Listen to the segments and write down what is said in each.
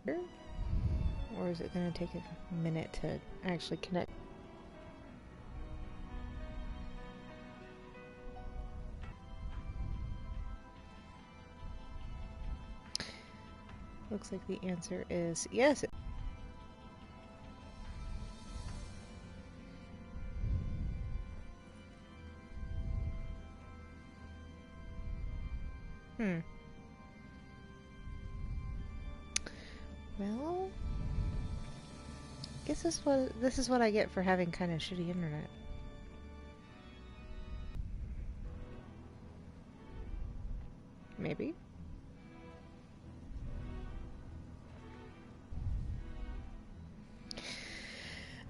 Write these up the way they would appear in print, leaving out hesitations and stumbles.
Or is it going to take a minute to actually connect? Looks like the answer is yes. Well, guess this is what I get for having kind of shitty internet. Maybe.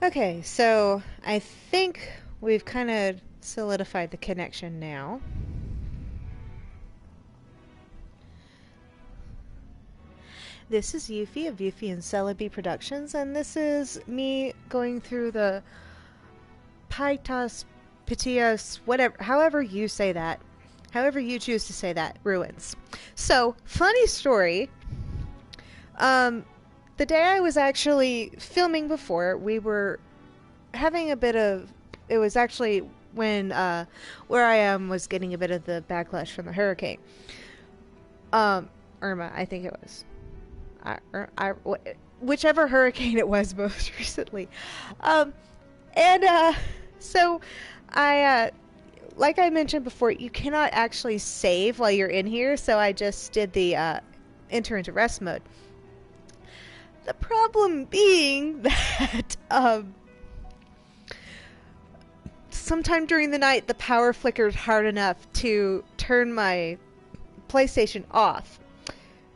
Okay, so I think we've kind of solidified the connection now. This is Yuffie of Yuffie and Celebi Productions, and this is me going through the Paitas, Pitias, whatever, however you say that, however you choose to say that, ruins. So, funny story. The day I was actually filming before, we were having a bit of. It was actually when where I am was getting a bit of the backlash from the hurricane. Irma, I think it was. Whichever hurricane it was most recently. So I, like I mentioned before, you cannot actually save while you're in here, so I just did the enter into rest mode. The problem being that sometime during the night the power flickered hard enough to turn my PlayStation off.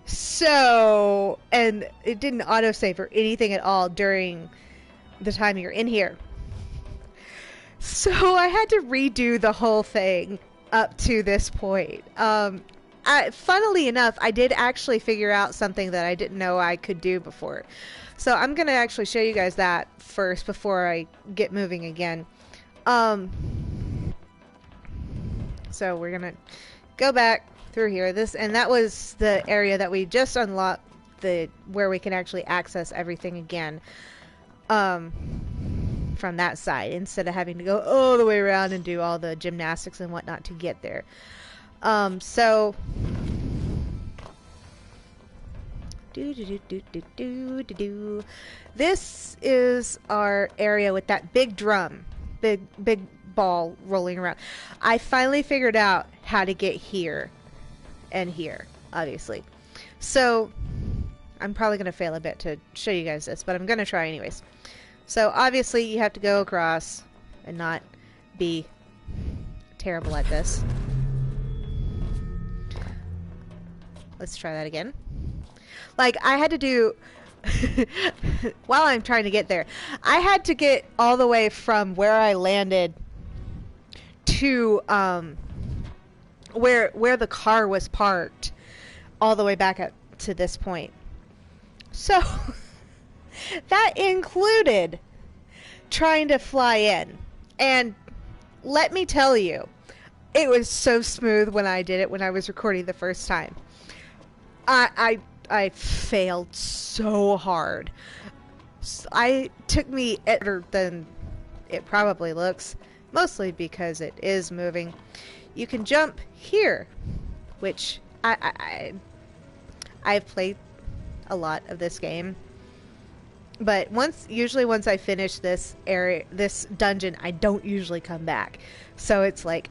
So, and it didn't autosave or anything at all during the time you're in here. So I had to redo the whole thing up to this point. Funnily enough, I did actually figure out something that I didn't know I could do before. So I'm going to actually show you guys that first before I get moving again. So we're going to go back through here. That was the area that we just unlocked, where we can actually access everything again. From that side, instead of having to go all the way around and do all the gymnastics and whatnot to get there. So this is our area with that big drum, big ball rolling around. I finally figured out how to get here and here, obviously. So I'm probably going to fail a bit to show you guys this, but I'm going to try anyways. So obviously you have to go across and not be terrible at this. Let's try that again. Like, I had to do while I'm trying to get there, I had to get all the way from where I landed to where the car was parked all the way back up to this point. So that included trying to fly in. And let me tell you, it was so smooth when I did it when I was recording the first time. I failed so hard. It took me better than it probably looks, mostly because it is moving. You can jump here, which I've played a lot of this game. But usually once I finish this dungeon, I don't usually come back. So it's like,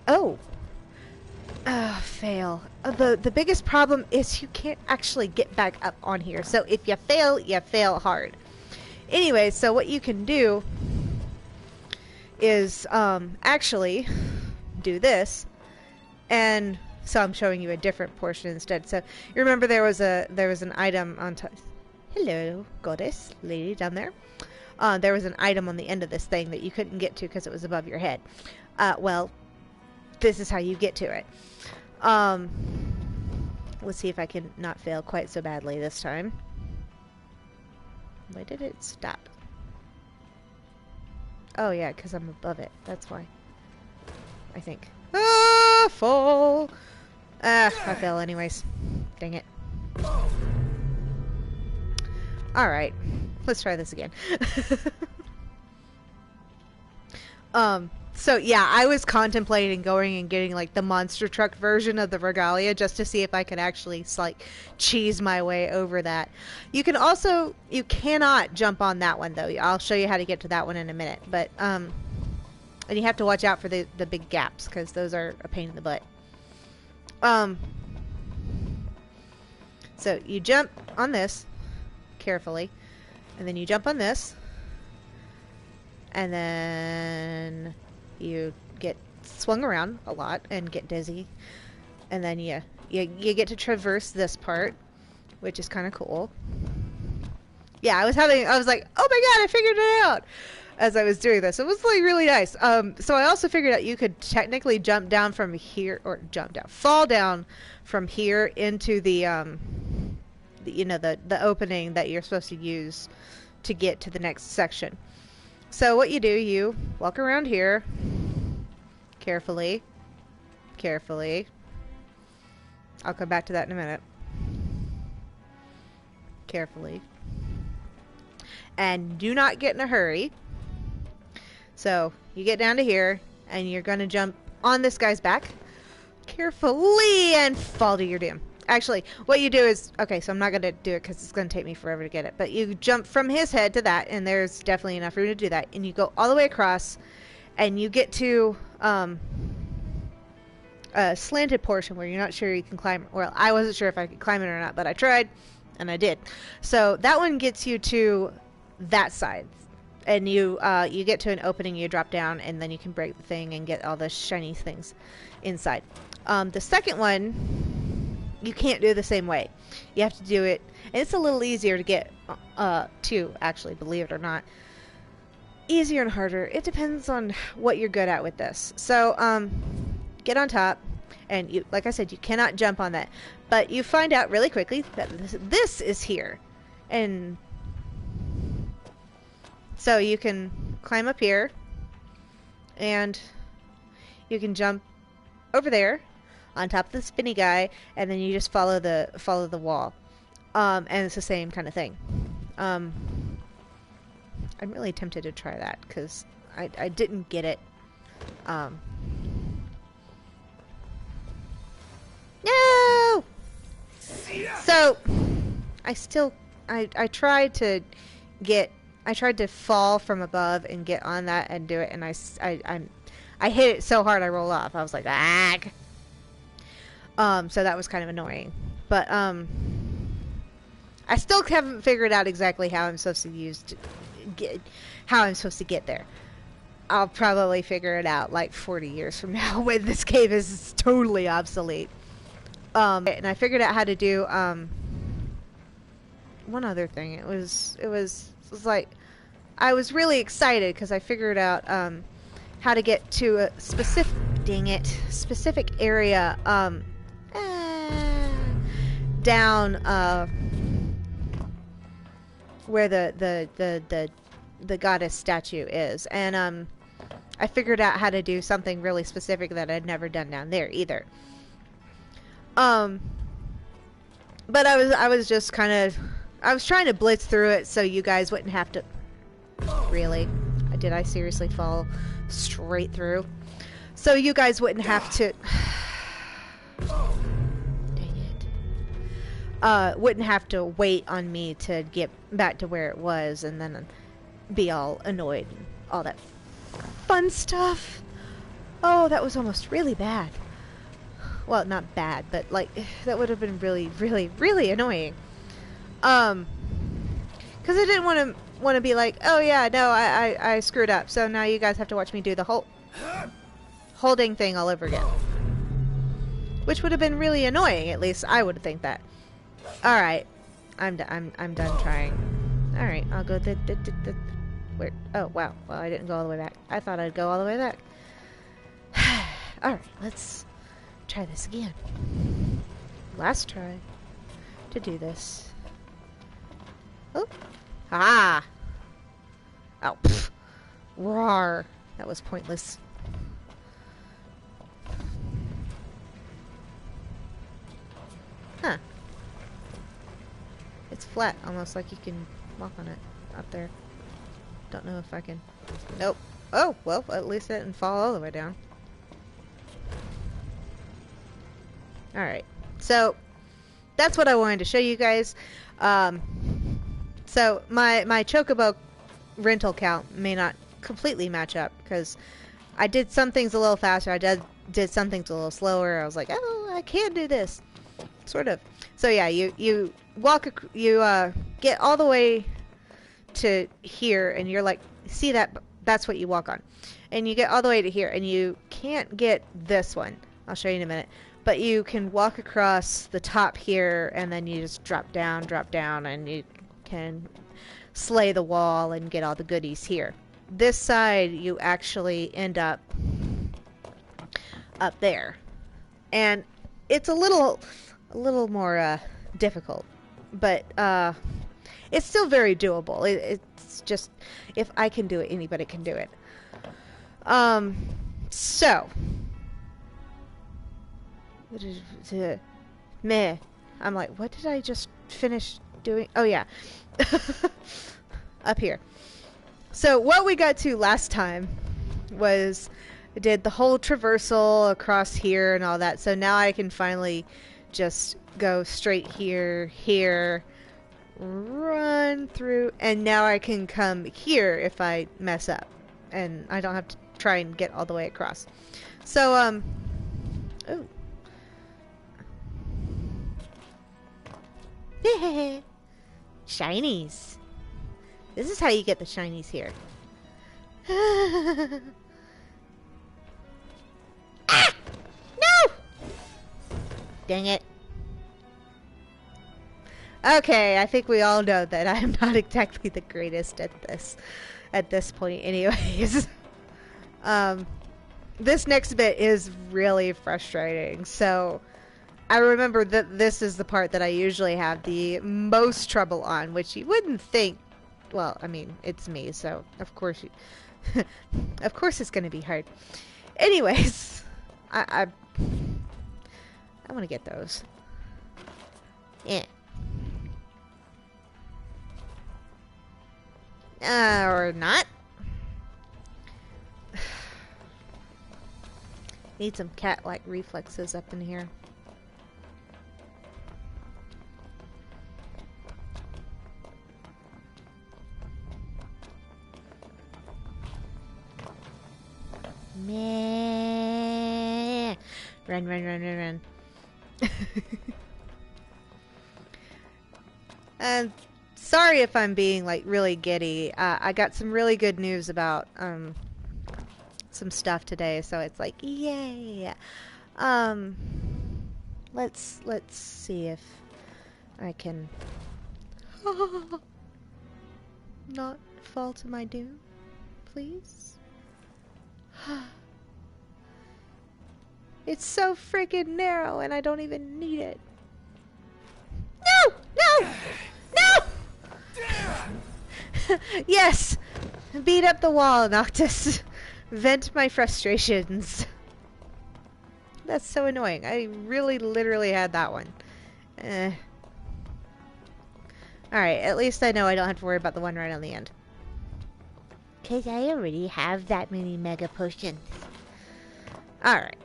fail. The biggest problem is you can't actually get back up on here. So if you fail hard. Anyway, so what you can do is actually do this. And so I'm showing you a different portion instead. So you remember there was an item on top. Hello, goddess, lady down there. There was an item on the end of this thing that you couldn't get to because it was above your head. Well, this is how you get to it. Let's see if I can not fail quite so badly this time. Why did it stop? Oh yeah, because I'm above it. That's why. I think. Fall! I fell anyways. Dang it. Alright. Let's try this again. So yeah, I was contemplating going and getting like the monster truck version of the Regalia just to see if I could actually like cheese my way over that. You cannot jump on that one though. I'll show you how to get to that one in a minute. But and you have to watch out for the big gaps because those are a pain in the butt. So you jump on this carefully, and then you jump on this, and then you get swung around a lot and get dizzy, and then you get to traverse this part, which is kind of cool. Yeah, I was like, oh my god, I figured it out as I was doing this. It was like really nice. So I also figured out you could technically jump down from here, or fall down from here into the opening that you're supposed to use to get to the next section. So what you do, you walk around here carefully. I'll come back to that in a minute. Carefully. And do not get in a hurry. So you get down to here and you're going to jump on this guy's back carefully and fall to your doom. Actually, what you do is, okay, so I'm not going to do it because it's going to take me forever to get it, but you jump from his head to that, and there's definitely enough room to do that, and you go all the way across, and you get to a slanted portion where you're not sure you can climb. Well, I wasn't sure if I could climb it or not, but I tried, and I did. So that one gets you to that side, and you get to an opening, you drop down, and then you can break the thing and get all the shiny things inside. The second one, you can't do the same way. You have to do it, and it's a little easier to get to, actually, believe it or not. Easier and harder. It depends on what you're good at with this. So, get on top, and you, like I said, you cannot jump on that. But you find out really quickly that this is here. And so you can climb up here, and you can jump over there on top of the spinny guy, and then you just follow the wall, and it's the same kind of thing. I'm really tempted to try that because I didn't get it. No. So I tried to fall from above and get on that and do it, and I hit it so hard I roll off. I was like, ah. So that was kind of annoying. But, I still haven't figured out exactly how I'm supposed to get there. I'll probably figure it out like 40 years from now when this cave is totally obsolete. And I figured out how to do, one other thing. It was like, I was really excited because I figured out, how to get to a specific area, down where the goddess statue is, and I figured out how to do something really specific that I'd never done down there either. But I was just kind of, I was trying to blitz through it so you guys wouldn't have to. Really? Did I seriously fall straight through? So you guys wouldn't have to. Wouldn't have to wait on me to get back to where it was and then be all annoyed and all that fun stuff. Oh, that was almost really bad. Well, not bad, but like that would have been really, really, really annoying. Because I didn't want to be like, oh yeah, no, I screwed up, so now you guys have to watch me do the whole holding thing all over again. Which would have been really annoying, at least I would think that. Alright. I'm done trying. Alright, I'll go where? Oh, wow. Well, I didn't go all the way back. I thought I'd go all the way back. Alright, let's try this again. Last try to do this. Oh. Ah! Oh, pfft. Rawr. That was pointless. Huh. It's flat, almost like you can walk on it up there. Don't know if I can. Nope. Oh, well, at least it didn't fall all the way down. Alright. So, that's what I wanted to show you guys. So, my Chocobo rental count may not completely match up, because I did some things a little faster. I did some things a little slower. I was like, oh, I can do this. Sort of. So, yeah, you get all the way to here, and you're like, see that's what you walk on. And you get all the way to here, and you can't get this one. I'll show you in a minute. But you can walk across the top here, and then you just drop down, and you can slay the wall and get all the goodies here. This side, you actually end up there. And it's a little more difficult, but it's still very doable. It's just, if I can do it, anybody can do it. So, meh. I'm like, what did I just finish doing? Oh yeah, up here. So what we got to last time was I did the whole traversal across here and all that. So now I can finally just go straight here, run through, and now I can come here if I mess up, and I don't have to try and get all the way across. So oh. Shinies. This is how you get the shinies here. Ah! No! Dang it. Okay, I think we all know that I'm not exactly the greatest at this point anyways. This next bit is really frustrating. So I remember that this is the part that I usually have the most trouble on, which you wouldn't think. Well, I mean, it's me, so of course of course it's going to be hard. Anyways, I want to get those. Yeah. Or not. Need some cat-like reflexes up in here. Meh. Run. And sorry if I'm being like really giddy. I got some really good news about some stuff today, so it's like yay. Let's see if I can not fall to my doom, please. It's so freaking narrow, and I don't even need it. No! Yes! Beat up the wall, Noctis. Vent my frustrations. That's so annoying. I really literally had that one. Alright, at least I know I don't have to worry about the one right on the end. Because I already have that many mega potions. Alright.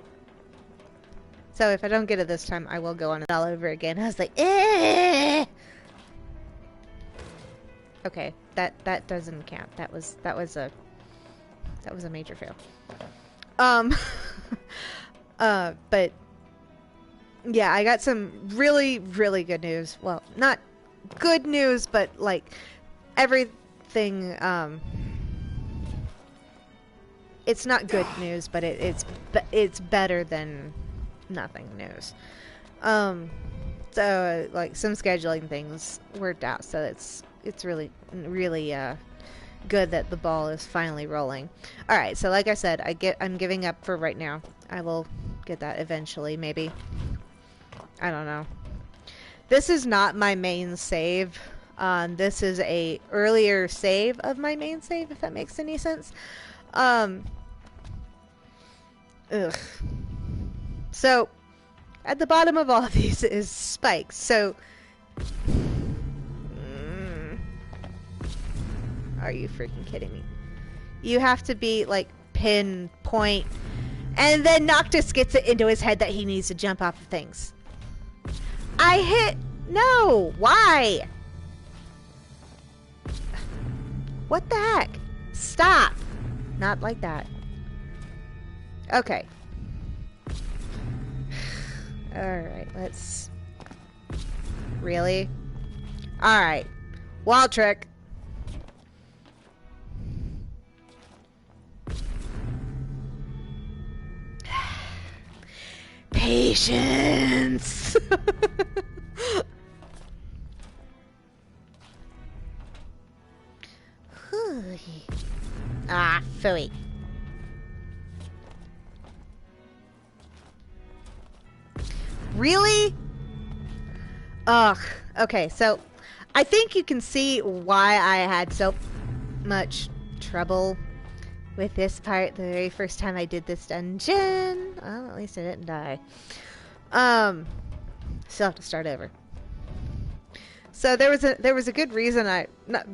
So if I don't get it this time, I will go on it all over again. I was like, eh! Okay, that doesn't count. That was a major fail. But yeah, I got some really, really good news. Well, not good news, but like everything. It's not good news, but it's better than nothing news. So like some scheduling things worked out, so it's really good that the ball is finally rolling. All right, so like I said, I'm giving up for right now. I will get that eventually, maybe. I don't know. This is not my main save. This is a earlier save of my main save, if that makes any sense. So at the bottom of all of these is spikes. So Are you freaking kidding me? You have to be like pinpoint. And then Noctis gets it into his head that he needs to jump off of things. I hit... No! Why? What the heck? Stop! Not like that. Okay. Alright, let's... Really? Alright. Wall trick. Patience! Ah, phooey. Really? Ugh. Okay, so I think you can see why I had so much trouble with this part the very first time I did this dungeon. Well, at least I didn't die. Still have to start over. So there was a good reason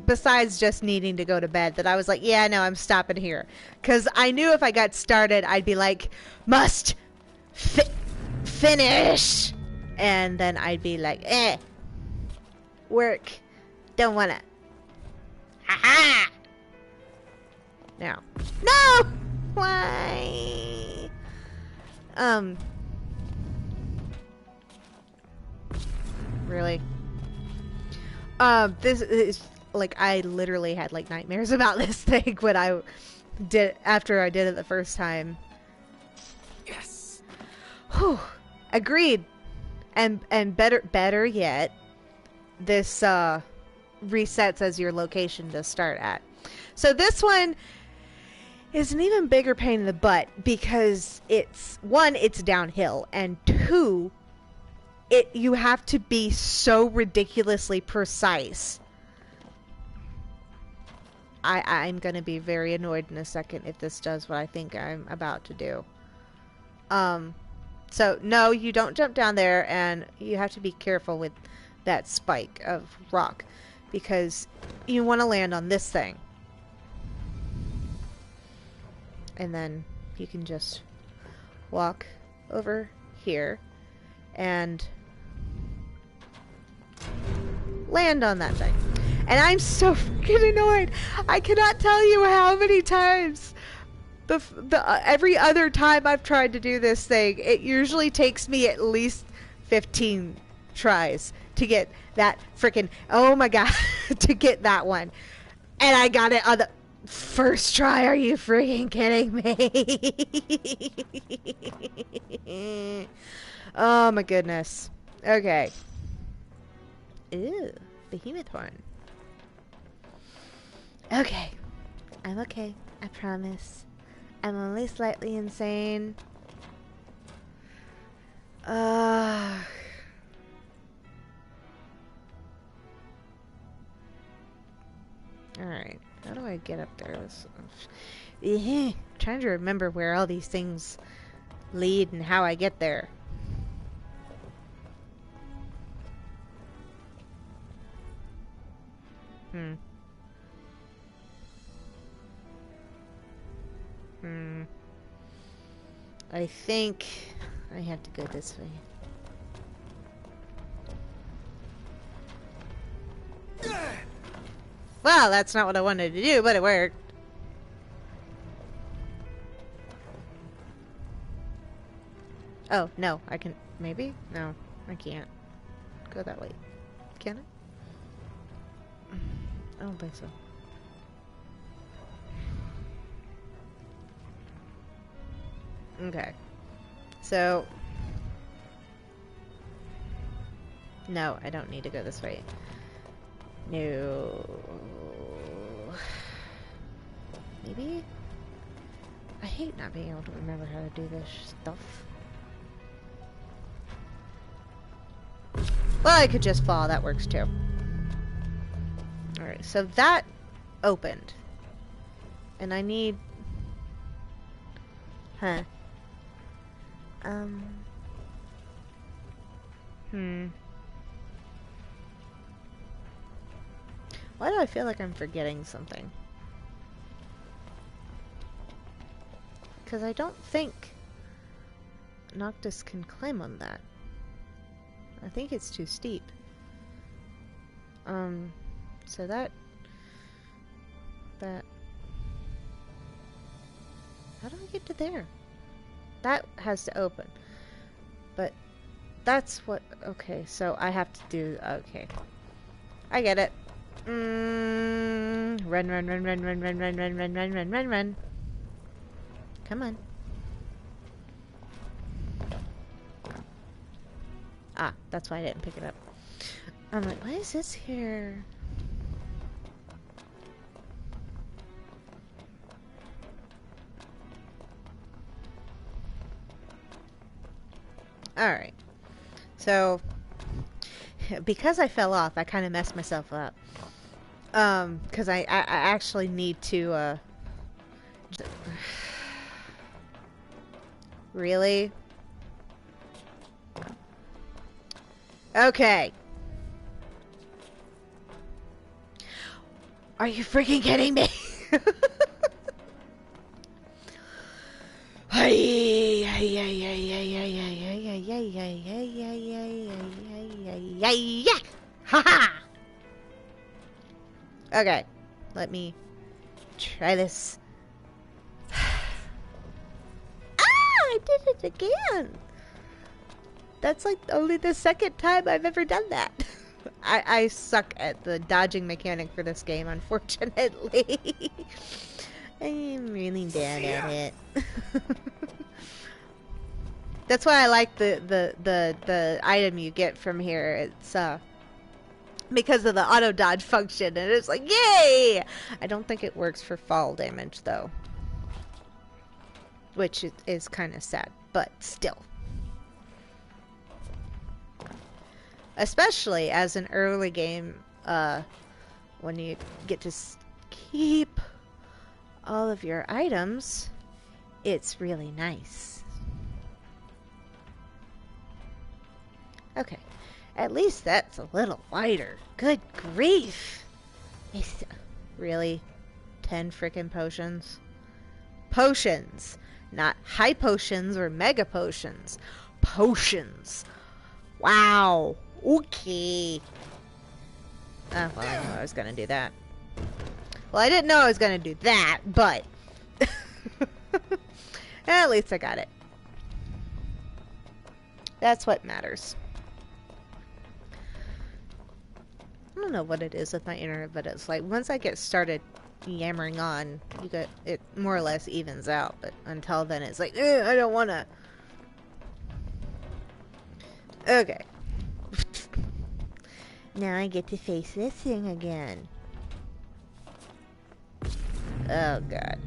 besides just needing to go to bed, that I was like, yeah, no, I'm stopping here. Because I knew if I got started, I'd be like, must finish. And then I'd be like, work. Don't wanna. Ha-ha! Now. No! Why? Really? This is like, I literally had like nightmares about this thing when after I did it the first time. Yes. Whew. Agreed. And better yet, this resets as your location to start at. So this one is an even bigger pain in the butt because it's downhill, and two, you have to be so ridiculously precise. I'm gonna be very annoyed in a second if this does what I think I'm about to do. So no, you don't jump down there, and you have to be careful with that spike of rock because you want to land on this thing. And then you can just walk over here and land on that thing. And I'm so freaking annoyed. I cannot tell you how many times every other time I've tried to do this thing, it usually takes me at least 15 tries to get that freaking, oh my god, to get that one. And I got it on the first try. Are you freaking kidding me? Oh my goodness. Okay. Ew, behemoth horn. Okay. I'm okay. I promise. I'm only slightly insane. Alright. How do I get up there? Trying to remember where all these things lead and how I get there. I think I have to go this way. Well, that's not what I wanted to do, but it worked. Oh, no, I can... Maybe? No, I can't go that way. Can I? I don't think so. Okay. So... No, I don't need to go this way. No... Maybe? I hate not being able to remember how to do this stuff. Well, I could just fall. That works too. Alright, so that opened. And I need... Huh. Why do I feel like I'm forgetting something? Because I don't think Noctis can climb on that. I think it's too steep. So that... How do I get to there? That has to open. But that's what... Okay, so I have to do... Okay. I get it. Run, run, run, run, run, run, run, run, run, run, run, run, run. Come on. Ah, that's why I didn't pick it up. I'm like, why is this here? Alright. So, because I fell off, I kind of messed myself up. Because I actually need to, Really? Okay. Are you freaking kidding me? Okay, let me try this. I did it again. That's like only the second time I've ever done that. I suck at the dodging mechanic for this game, unfortunately. I'm really bad at it. That's why I like the item you get from here. It's because of the auto dodge function, and it's like, yay! I don't think it works for fall damage though, which is kind of sad, but still. Especially as an early game, when you get to keep all of your items, it's really nice. Okay, at least that's a little wider. Good grief! Really? 10 frickin' potions? Potions! Not high potions or mega potions. Potions! Wow! Okay. Oh, well, I didn't know I was gonna do that. Well, I didn't know I was gonna do that, but... at least I got it. That's what matters. I don't know what it is with my internet, but it's like, once I get started yammering on, it more or less evens out, but until then it's like, I don't wanna... Okay. Now I get to face this thing again. Oh god.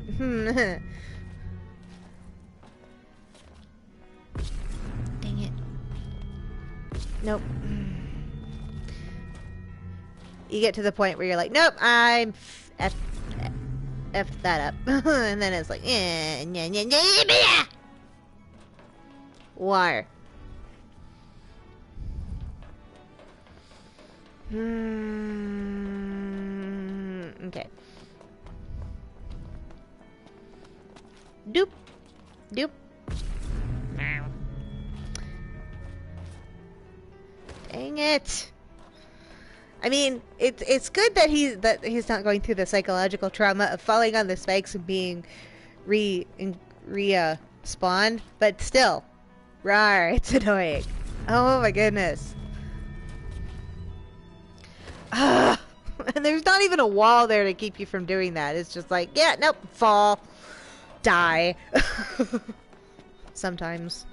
Dang it. Nope. You get to the point where you're like, nope, I'm F that up. And then it's like, wire. Okay. Doop. Doop. Dang it. I mean, it's good that he's not going through the psychological trauma of falling on the spikes and being spawned, but still. Rawr, it's annoying. Oh my goodness. And there's not even a wall there to keep you from doing that. It's just like, yeah, nope, fall, die. Sometimes.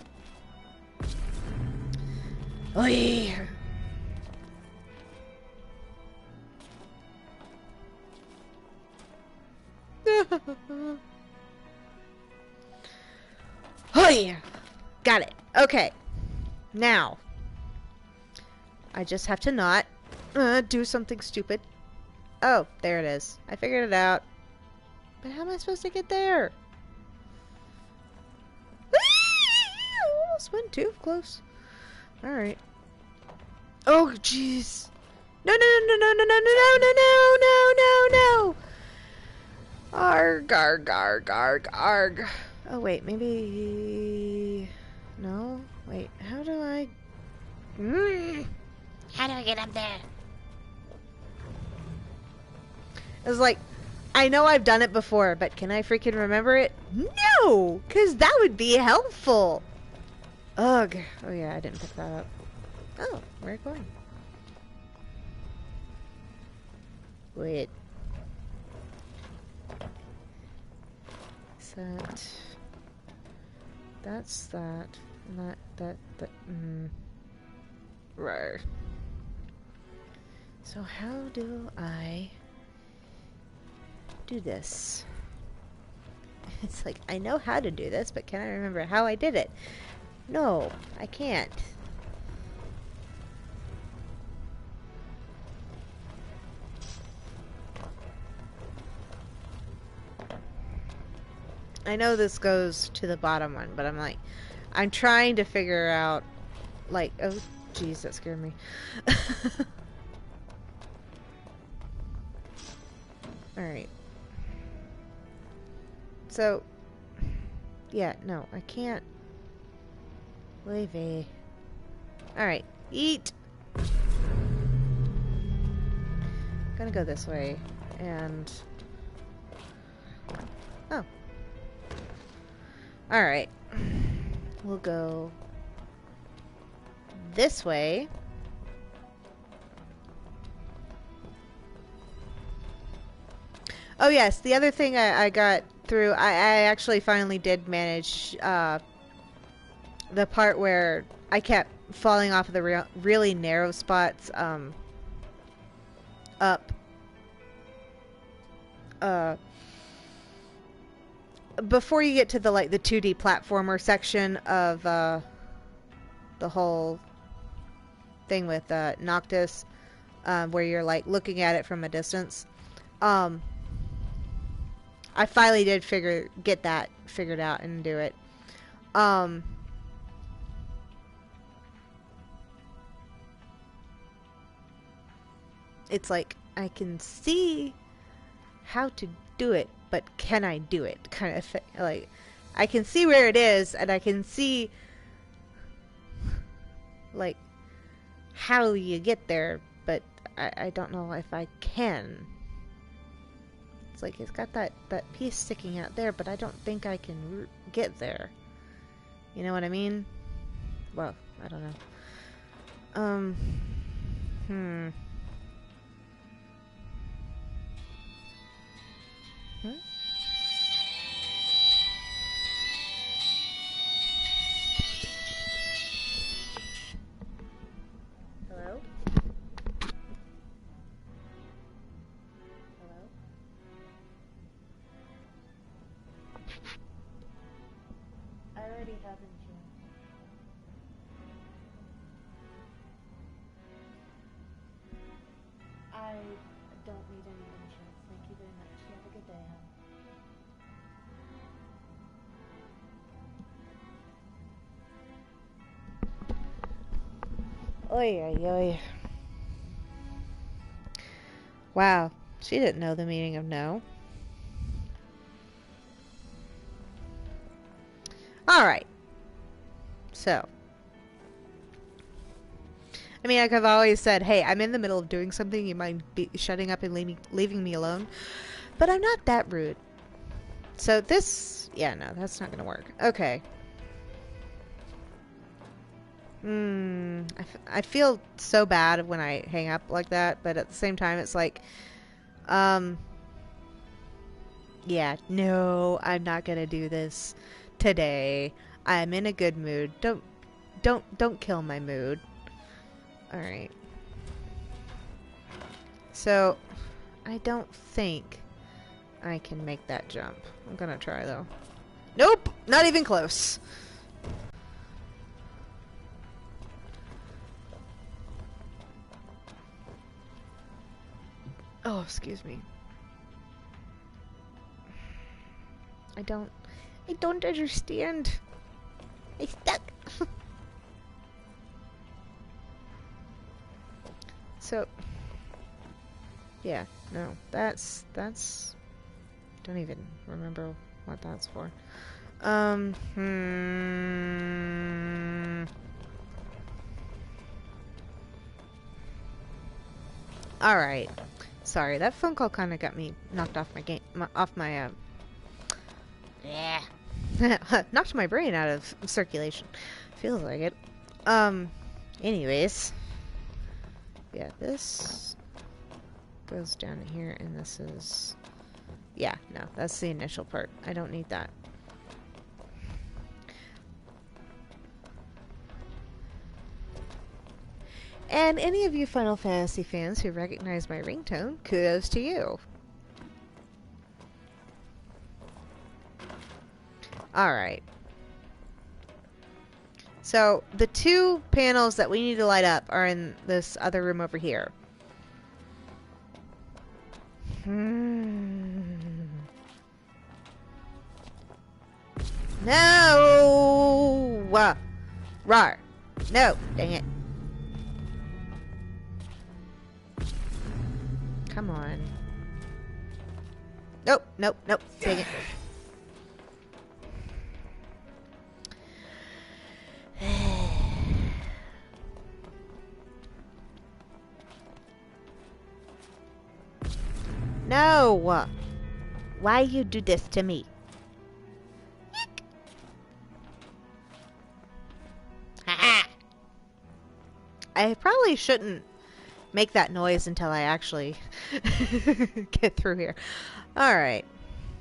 Oy. Oy. Got it. Okay. Now, I just have to not do something stupid. Oh, there it is. I figured it out. But how am I supposed to get there? Almost went too close. Alright. Oh, jeez. No, no, no, no, no, no, no, no, no, no, no, no, no. Arg, arg, arg, arg, arg. Oh wait, maybe... No? Wait, how do I... How do I get up there? It's like, I know I've done it before, but can I freaking remember it? No! Because that would be helpful! Ugh. Oh yeah, I didn't pick that up. Oh, where are you going? Wait. Is that... That's that. And that... Right. So how do I do this? It's like, I know how to do this, but can I remember how I did it? No, I can't. I know this goes to the bottom one, but I'm like, I'm trying to figure out, like, oh, jeez, that scared me. Alright. So, yeah, no, I can't. Levy. Alright, eat! Gonna go this way, and... Oh. Alright. We'll go this way. Oh yes, the other thing I got through, I actually finally did manage the part where I kept falling off of the really narrow spots up. Before you get to the the 2D platformer section of the whole thing with Noctis, where you're like looking at it from a distance. I finally did get that figured out and do it. It's like I can see how to do it, but can I do it, kind of thing. Like, I can see where it is, and I can see like how you get there, but I don't know if I can. It's like it's got that piece sticking out there, but I don't think I can get there. You know what I mean? Well, I don't know. Hello? Hello? I already have insurance. I don't need any insurance. Thank you very much. You have a good day, hon. Oy, oy, oy. Wow, she didn't know the meaning of no. Alright. So. I mean, like I've always said, hey, I'm in the middle of doing something. You mind shutting up and leaving me alone? But I'm not that rude. So this... Yeah, no, that's not going to work. Okay. I feel so bad when I hang up like that, but at the same time, it's like... Yeah, no, I'm not going to do this today. I'm in a good mood. Don't kill my mood. Alright. So, I don't think I can make that jump. I'm gonna try, though. Nope! Not even close. Oh, excuse me. I don't understand. I stuck. So, yeah, no, that's, don't even remember what that's for. Alright. Sorry, that phone call kind of got me knocked off my yeah. Knocked my brain out of circulation. Feels like it. Anyways. Yeah, this goes down here, and this is... Yeah, no, that's the initial part. I don't need that. And any of you Final Fantasy fans who recognize my ringtone, kudos to you. Alright. So, the two panels that we need to light up are in this other room over here. No! Rar. No, dang it. Come on. Nope, nope, nope. Dang it. No! Why you do this to me? Ha-ha! I probably shouldn't make that noise until I actually get through here. Alright.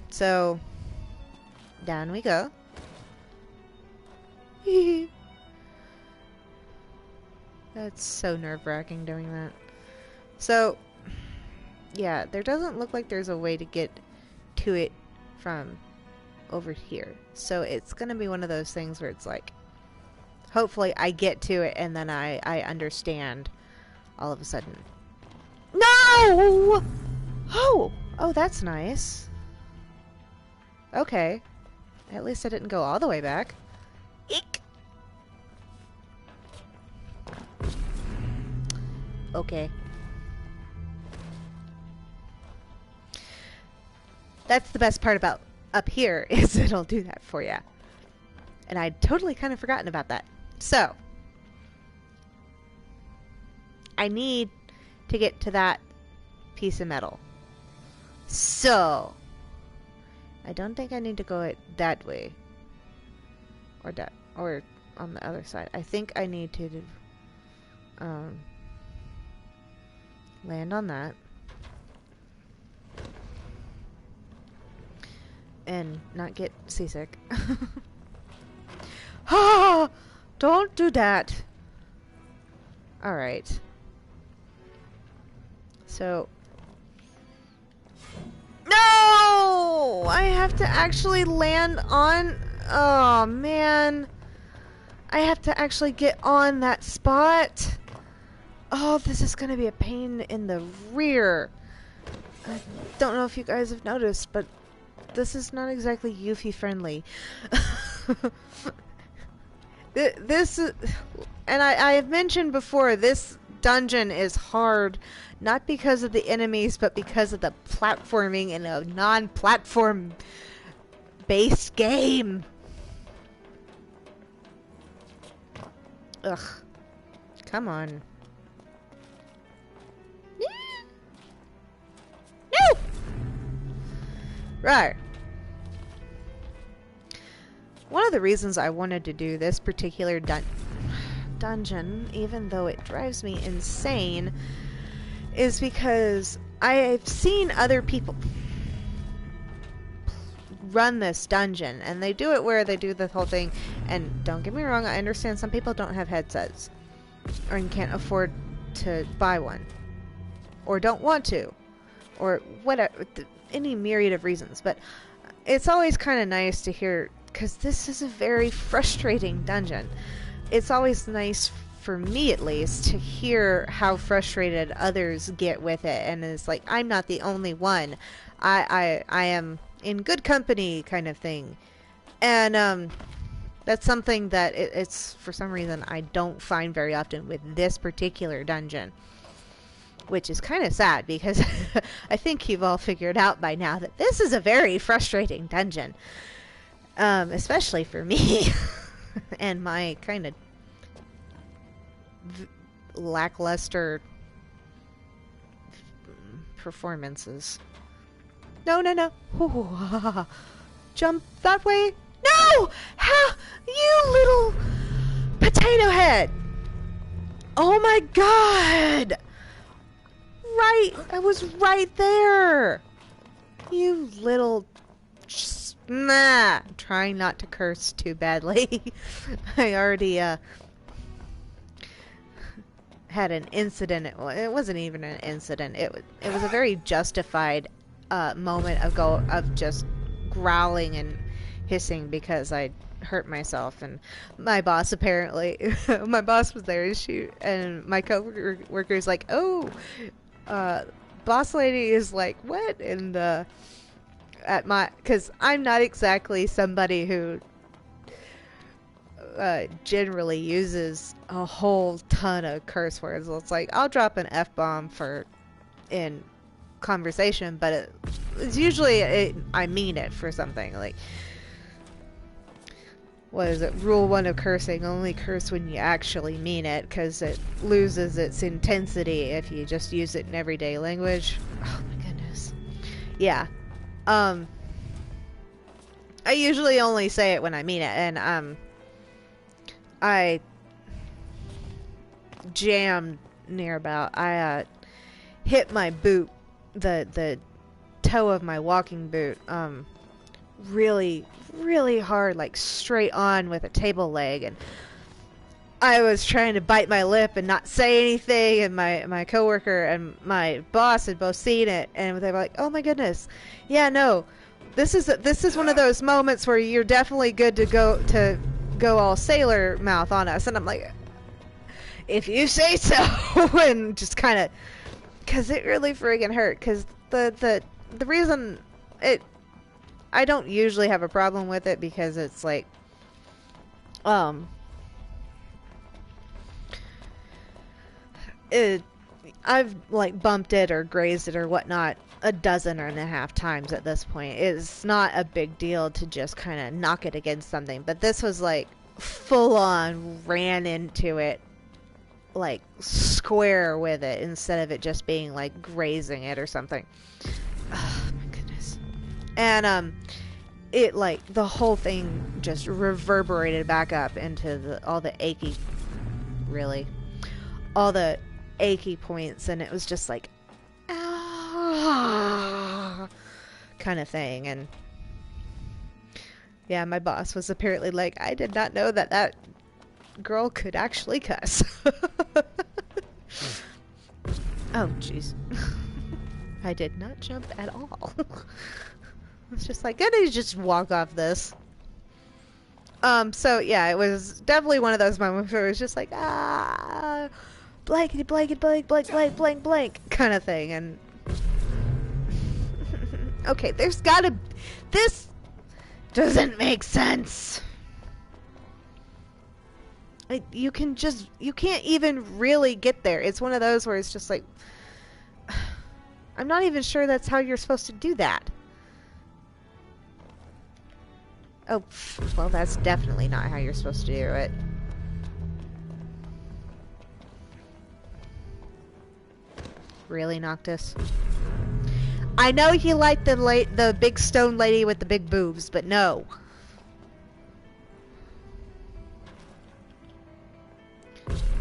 So, down we go. That's so nerve-wracking doing that. So, yeah, there doesn't look like there's a way to get to it from over here. So it's gonna be one of those things where it's like, hopefully I get to it and then I understand all of a sudden. No! Oh! Oh, that's nice. Okay. At least I didn't go all the way back. Eek! Okay. That's the best part about up here, is it'll do that for you. And I'd totally kind of forgotten about that. So, I need to get to that piece of metal. So, I don't think I need to go it that way. Or that, or on the other side. I think I need to land on that. And not get seasick. Ah! Don't do that! Alright. So... No! I have to actually land on... Oh, man. I have to actually get on that spot. Oh, this is gonna be a pain in the rear. I don't know if you guys have noticed, but this is not exactly Yuffie friendly. This is, and I have mentioned before, this dungeon is hard, not because of the enemies, but because of the platforming in a non-platform based game. Ugh. Come on. No! Right. One of the reasons I wanted to do this particular dungeon, even though it drives me insane, is because I've seen other people run this dungeon, and they do it where they do the whole thing, and don't get me wrong, I understand some people don't have headsets, or can't afford to buy one, or don't want to, or whatever, any myriad of reasons, but it's always kind of nice to hear, because this is a very frustrating dungeon. It's always nice, for me at least, to hear how frustrated others get with it, and it's like, I'm not the only one. I am in good company, kind of thing. And that's something that it's for some reason I don't find very often with this particular dungeon, which is kind of sad, because I think you've all figured out by now that this is a very frustrating dungeon. Especially for me and my kind of lackluster performances. No, no, no. Ooh, jump that way. No! How? You little potato head! Oh my god! Right! I was right there! You little... Nah! I'm trying not to curse too badly. I already, had an incident. It wasn't even an incident. It was a very justified moment of just growling and hissing because I hurt myself, and my boss apparently my boss was there, and my coworker is like, oh, boss lady is like, what? And because I'm not exactly somebody who generally uses a whole ton of curse words. It's like I'll drop an F-bomb in conversation, but it's usually I mean it for something. Like, what is it? Rule 1 of cursing: only curse when you actually mean it, because it loses its intensity if you just use it in everyday language. Oh my goodness. Yeah. I usually only say it when I mean it, and I jammed near about. I hit my boot, the toe of my walking boot, really, really hard, like straight on with a table leg, and I was trying to bite my lip and not say anything, and my coworker and my boss had both seen it, and they were like, "Oh my goodness, yeah, no, this is one of those moments where you're definitely good to go all sailor mouth on us." And I'm like, if you say so. And just kind of, because it really friggin' hurt, because the reason I don't usually have a problem with it, because it's like, I've like bumped it or grazed it or whatnot a dozen and a half times at this point. It's not a big deal to just kind of knock it against something, but this was like full on ran into it, like square with it, instead of it just being like grazing it or something. Oh my goodness. And it, like, the whole thing just reverberated back up into all the achy points, and it was just like, ah, kind of thing. And yeah, my boss was apparently like, I did not know that girl could actually cuss. Oh jeez. I did not jump at all. It's just like, I need to just walk off this. So yeah, it was definitely one of those moments where it was just like, blankety blanket blank blank blank blank blank kind of thing. And okay, this doesn't make sense. Like, you can't even really get there. It's one of those where it's just like, I'm not even sure that's how you're supposed to do that. Oh, well, that's definitely not how you're supposed to do it. Really, Noctis? I know you like the big stone lady with the big boobs, but no.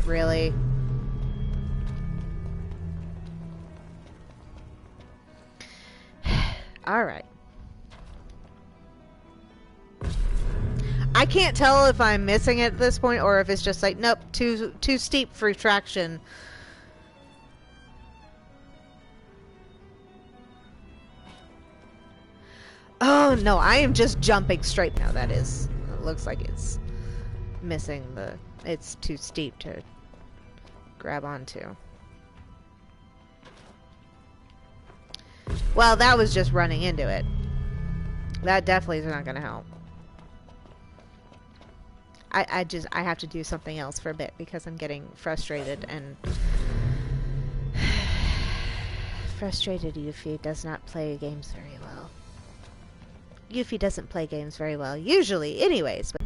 Really? Alright. I can't tell if I'm missing it at this point, or if it's just like, nope, too steep for traction. Oh no, I am just jumping straight now. That is, it looks like it's missing it's too steep to grab onto. Well, that was just running into it. That definitely is not going to help. I have to do something else for a bit, because I'm getting frustrated, and frustrated Yuffie does not play games very well. Yuffie doesn't play games very well, usually, anyways. But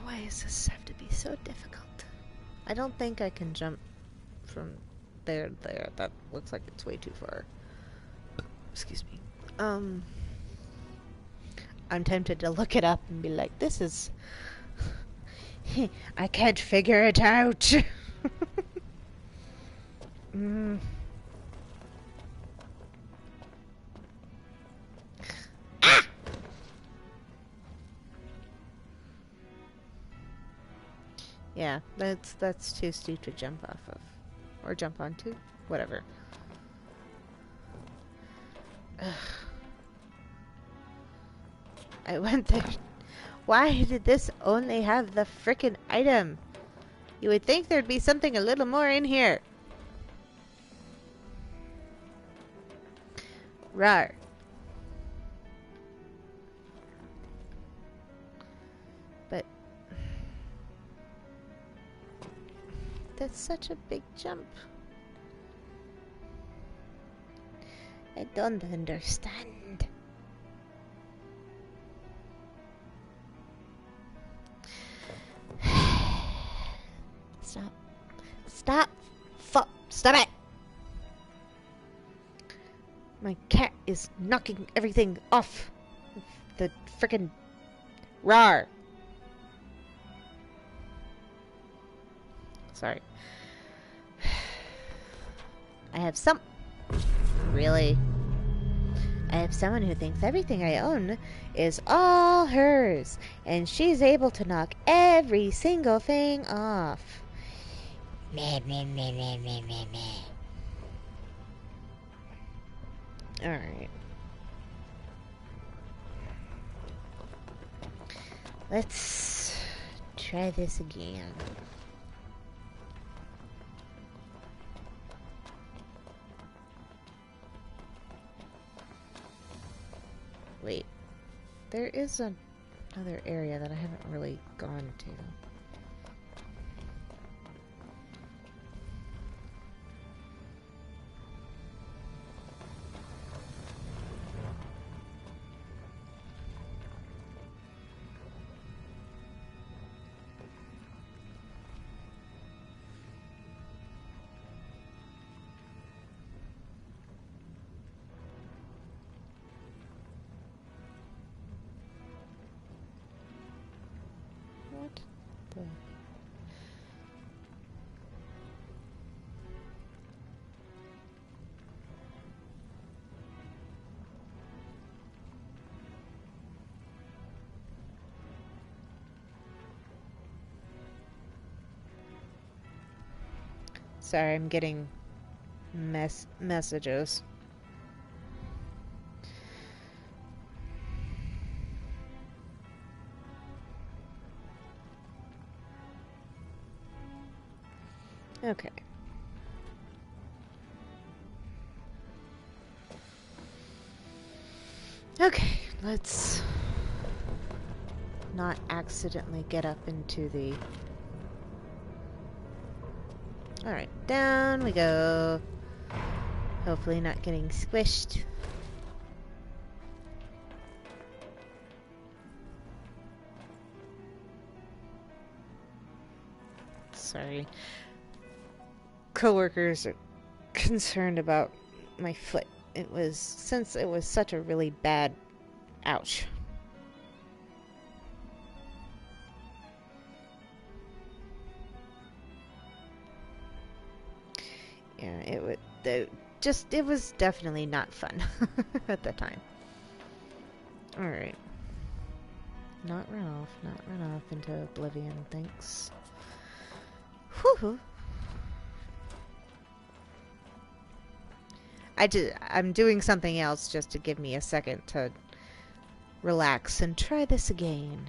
why does this have to be so difficult? I don't think I can jump from there to there. That looks like it's way too far. Excuse me. I'm tempted to look it up and be like, this is... I can't figure it out. Ah! Yeah, that's too steep to jump off of. Or jump onto. Whatever. Ugh. I went there. Why did this only have the frickin' item? You would think there'd be something a little more in here. Rar. But that's such a big jump. I don't understand. Stop. Stop. Stop it! My cat is knocking everything off the frickin' rar. Sorry. I have Really? I have someone who thinks everything I own is all hers, and she's able to knock every single thing off. Meh, meh, meh, meh, meh, meh, meh. Alright. Let's try this again. Wait. There is another area that I haven't really gone to. What the... Sorry, I'm getting messages. Okay. Okay, let's not accidentally get up into the... Alright, down we go. Hopefully not getting squished. Sorry. Coworkers are concerned about my foot. Since it was such a really bad... Ouch. Yeah, it was definitely not fun at the time. Alright. Not run off into oblivion, thanks. Whew. I'm doing something else just to give me a second to relax and try this again,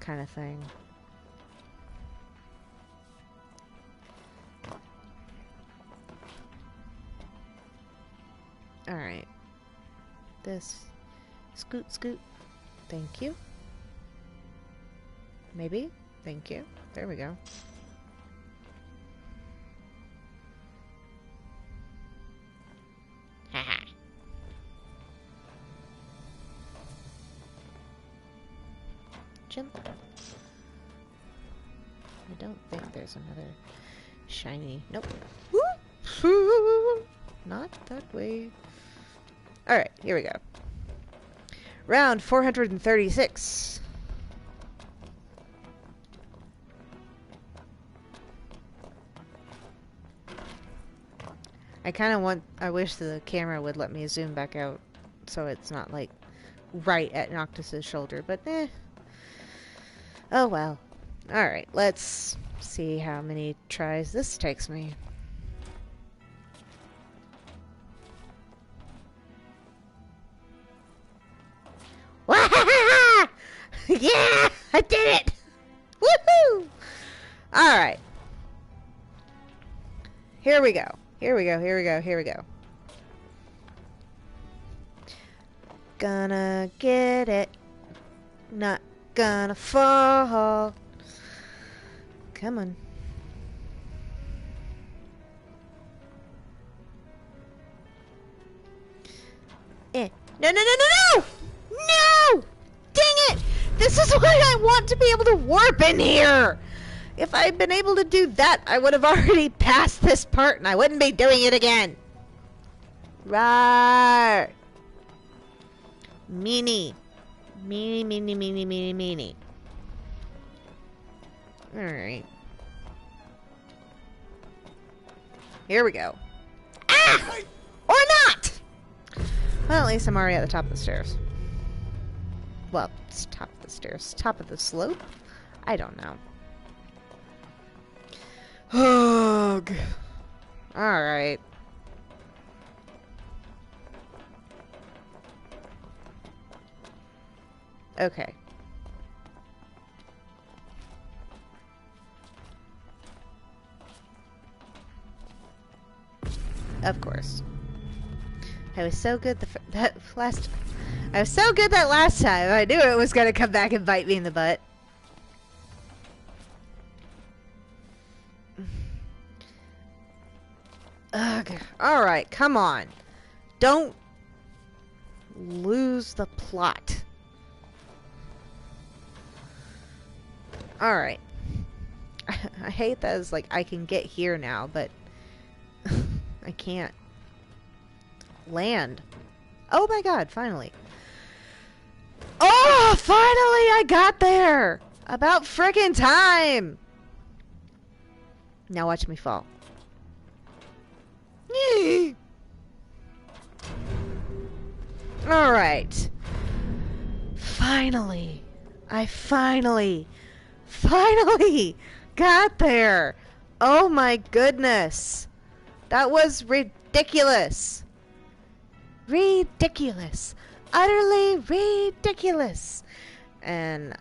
kind of thing. Alright. This. Scoot, scoot. Thank you. Maybe? Thank you. There we go. imagine? I don't think there's another shiny. Nope. Not that way. Alright, here we go. Round 436. I wish the camera would let me zoom back out so it's not like right at Noctis's shoulder, but oh well. Alright, let's see how many tries this takes me. Yeah! I did it! Woohoo! Alright. Here we go. Here we go, here we go, here we go. Gonna get it. Not gonna fall. Come on. No, no, no, no, no! No! Dang it! This is why I want to be able to warp in here! If I had been able to do that, I would have already passed this part and I wouldn't be doing it again. Right. Meanie. Meanie, meanie, meanie, meanie, meanie. Alright. Here we go. Ah! Or not! Well, at least I'm already at the top of the stairs. Well, it's top of the stairs. Top of the slope? I don't know. Ugh. Alright. Okay. Of course. I was so good that last time. I knew it was gonna come back and bite me in the butt. Ugh. Alright, come on. Don't lose the plot. Alright. I hate that it's like I can get here now, but I can't land. Oh my god, finally. Oh, finally I got there! About frickin' time! Now watch me fall. Alright. Finally. I finally got there! Oh my goodness! That was ridiculous! Ridiculous! Utterly ridiculous! And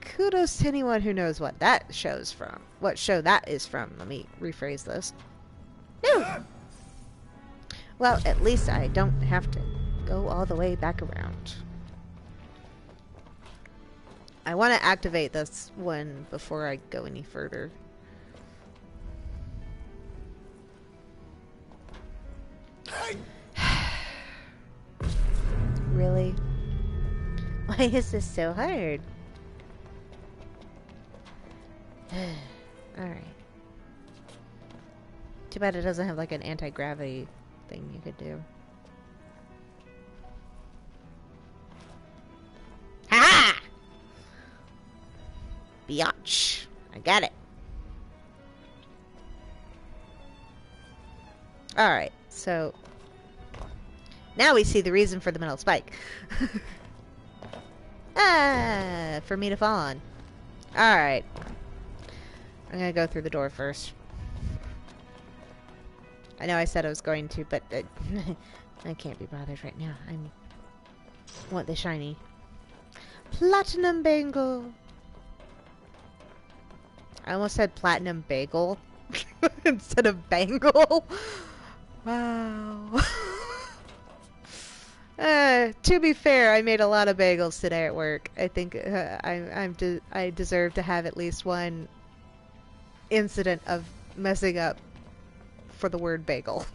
kudos to anyone who knows what that show's from. What show that is from. Let me rephrase this. No! Well, at least I don't have to go all the way back around. I want to activate this one before I go any further. Really? Why is this so hard? Alright. Too bad it doesn't have like an anti-gravity thing you could do. Ha! Biatch. I got it. Alright, so now we see the reason for the metal spike. For me to fall on. Alright. I'm gonna go through the door first. I know I said I was going to, but I can't be bothered right now. I want the shiny platinum bangle. I almost said platinum bagel instead of bangle. Wow. To be fair, I made a lot of bagels today at work. I think I deserve to have at least one incident of messing up for the word bagel.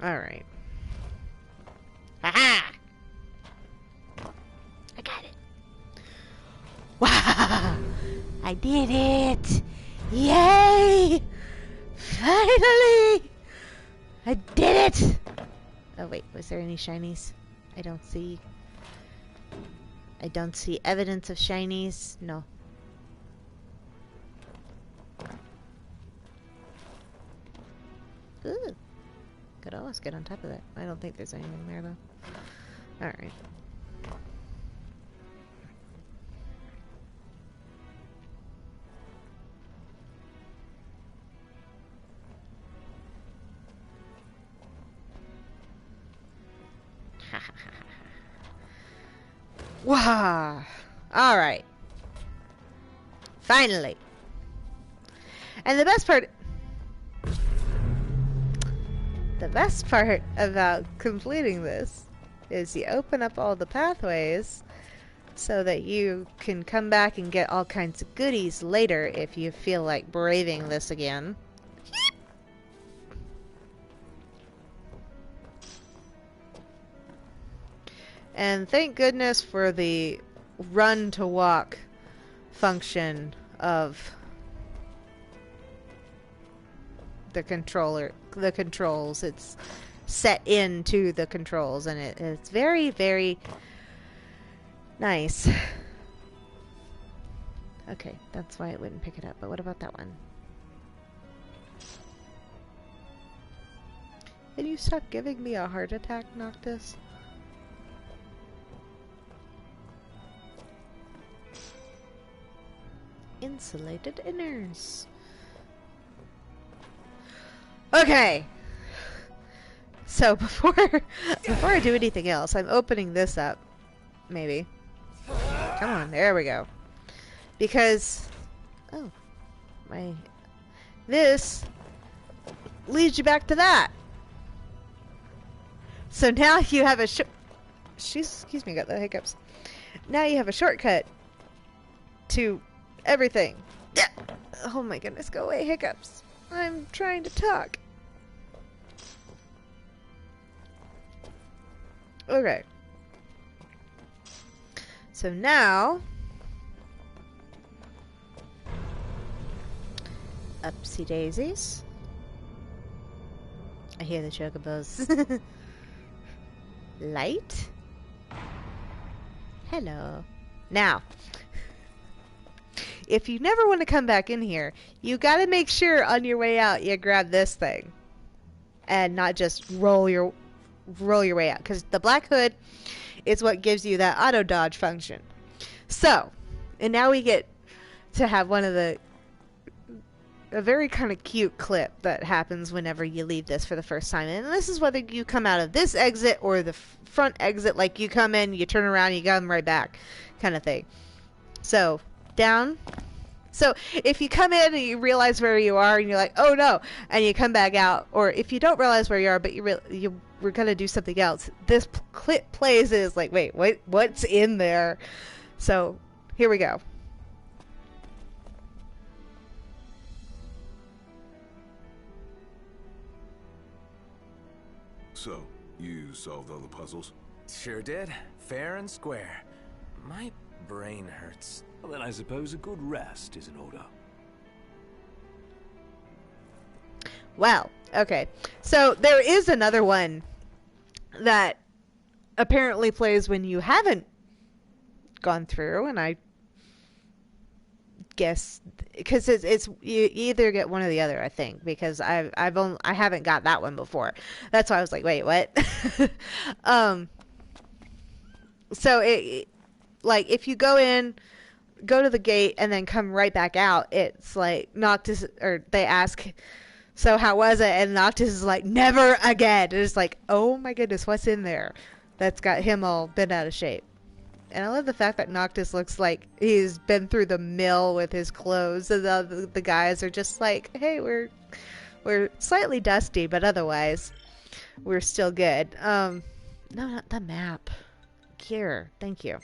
Alright. Aha! I got it. Wow! I did it! Yay! Finally! I did it! Oh wait, was there any shinies? I don't see evidence of shinies. No. Ooh. Could always get on top of that. I don't think there's anything there though. Alright. Wow. Alright. Finally. And the best part about completing this is you open up all the pathways so that you can come back and get all kinds of goodies later if you feel like braving this again. And thank goodness for the run to walk function of the controls. It's set into the controls, and it's very, very nice. Okay, that's why it wouldn't pick it up. But what about that one? Can you stop giving me a heart attack, Noctis? Insulated inners. Okay. So before I do anything else, I'm opening this up. Maybe. Come on, there we go. Because this leads you back to that. So now you have a excuse me, got the hiccups. Now you have a shortcut to everything. Oh my goodness, go away, hiccups. I'm trying to talk. Okay. So now, upsy daisies. I hear the chocobos. Light. Hello. Now, if you never want to come back in here, you gotta make sure on your way out you grab this thing. And not just roll your way out. Because the black hood is what gives you that auto dodge function. So, and now we get to have a very kind of cute clip that happens whenever you leave this for the first time. And this is whether you come out of this exit or the front exit, like you come in, you turn around, you come right back, kind of thing. So, down. So, if you come in and you realize where you are and you're like, oh no, and you come back out, or if you don't realize where you are, but you were going to do something else, this clip plays and is like, wait, what's in there? So, here we go. So, you solved all the puzzles? Sure did. Fair and square. My brain hurts. Well, then I suppose a good rest is in order. Well, okay. So there is another one that apparently plays when you haven't gone through, and I guess because it's you either get one or the other, I think, because I haven't got that one before. That's why I was like, wait, what? So it like if you go to the gate and then come right back out, it's like Noctis, or they ask, so how was it? And Noctis is like, never again. It's like, oh my goodness, what's in there? That's got him all bent out of shape. And I love the fact that Noctis looks like he's been through the mill with his clothes, and the guys are just like, hey, we're slightly dusty, but otherwise we're still good. No, not the map. Here, thank you.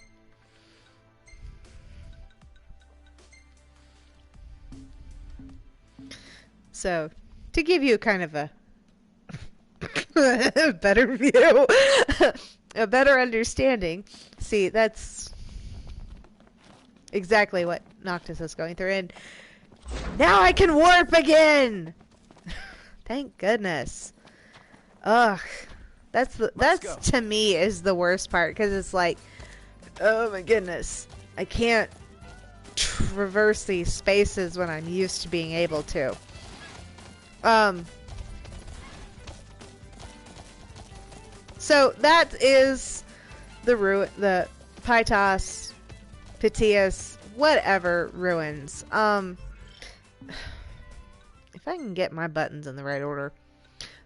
So, to give you kind of a better view, a better understanding, see, that's exactly what Noctis is going through. And now I can warp again! Thank goodness. Ugh. That's to me is the worst part, because it's like, oh my goodness. I can't traverse these spaces when I'm used to being able to. So that is the Pytos, Pitius, whatever ruins. If I can get my buttons in the right order.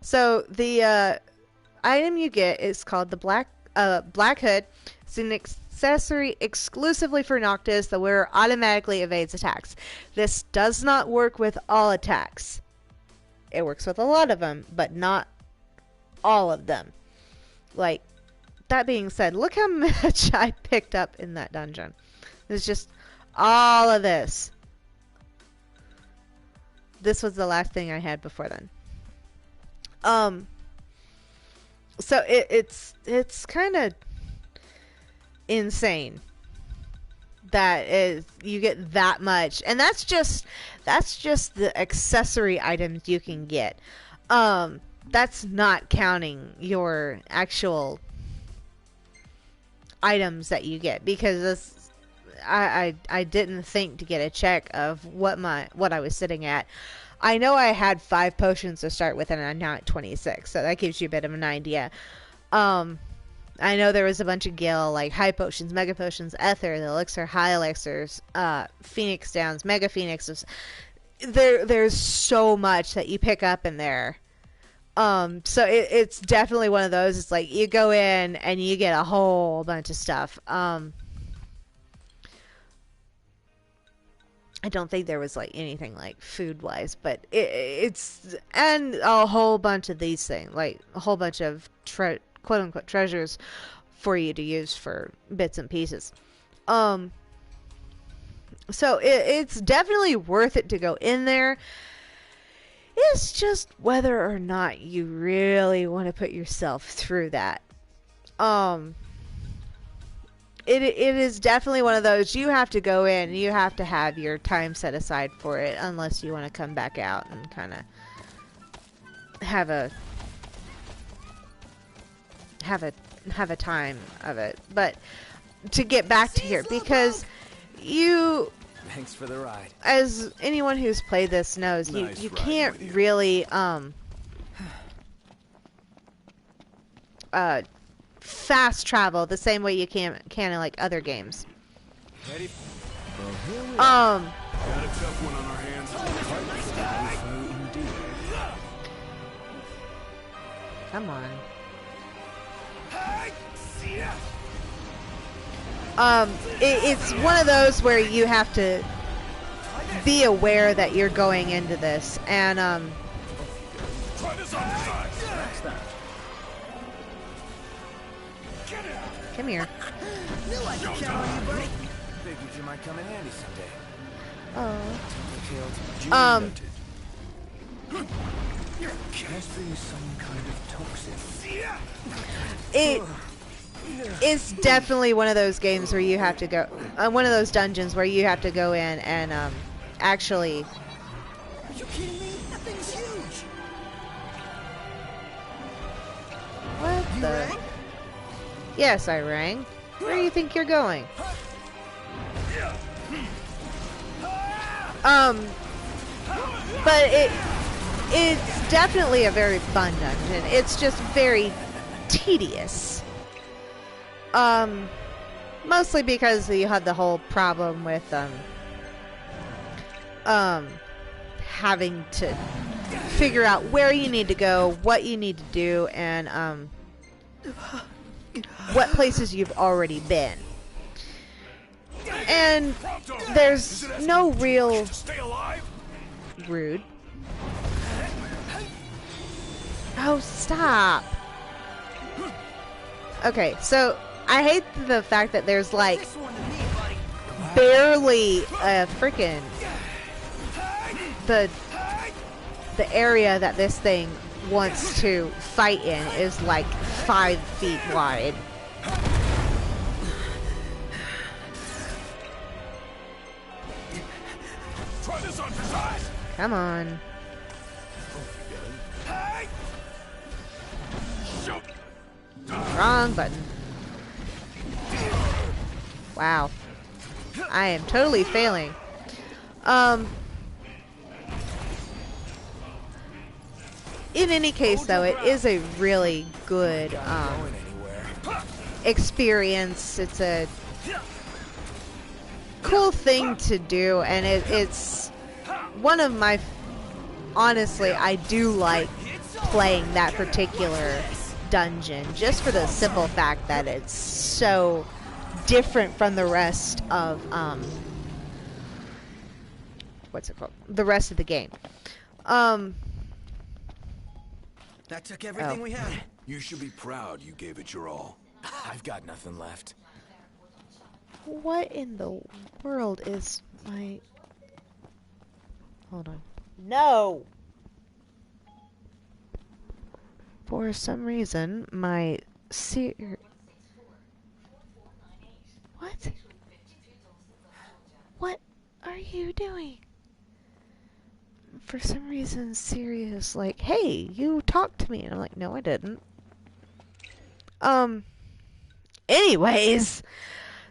So the item you get is called the Black Hood. It's an accessory exclusively for Noctis. The wearer automatically evades attacks. This does not work with all attacks. It works with a lot of them, but not all of them. Like, that being said, look how much I picked up in that dungeon. It's just all of this. This was the last thing I had before then. So it's kind of insane that is you get that much, and that's just the accessory items you can get. That's not counting your actual items that you get, because this, I didn't think to get a check of what I was sitting at. I know I had 5 potions to start with, and I'm now at 26, so that gives you a bit of an idea. I know there was a bunch of gil, like high potions, mega potions, ether, the elixir, high elixirs, phoenix downs, mega phoenixes. There's so much that you pick up in there. So it's definitely one of those. It's like you go in and you get a whole bunch of stuff. I don't think there was like anything like food wise, but it's and a whole bunch of these things, like a whole bunch of quote unquote treasures for you to use for bits and pieces. So it's definitely worth it to go in there. It's just whether or not you really want to put yourself through that. It is definitely one of those, you have to go in and you have to have your time set aside for it, unless you want to come back out and kind of have a time of it. But to get back to here, because Thanks for the ride. as anyone who's played this knows, Nice you ride can't with you. really fast travel the same way you can in like other games. Ready? Got a tough one on our hands. Come on. It's one of those where you have to be aware that you're going into this, and Try this on the side. come here. Figured you might come in handy someday. Oh. Killed. Must be some kind of toxin. It's definitely one of those games where you have to go, one of those dungeons where you have to go in and actually. Are you kidding me? That thing's huge. What You the? rang? Yes, I rang. Where do you think you're going? But it's definitely a very fun dungeon. It's just very tedious. Mostly because you have the whole problem with having to figure out where you need to go, what you need to do, and what places you've already been. And there's no real Stay alive. rude. Oh, stop. Okay, so I hate the fact that there's like This one to me, buddy. barely a freaking the area that this thing wants to fight in is like 5 feet wide. Come on. Wrong button. Wow. I am totally failing. In any case, though, it is a really good experience. It's a cool thing to do, and it's one of my... Honestly, I do like playing that particular dungeon, just for the simple fact that it's so different from the rest of, what's it called? The rest of the game. That took everything we had. You should be proud you gave it your all. I've got nothing left. What in the world is my... Hold on. No! For some reason, my What? What are you doing? For some reason, Siri is like, hey, you talked to me. And I'm like, no, I didn't. Anyways.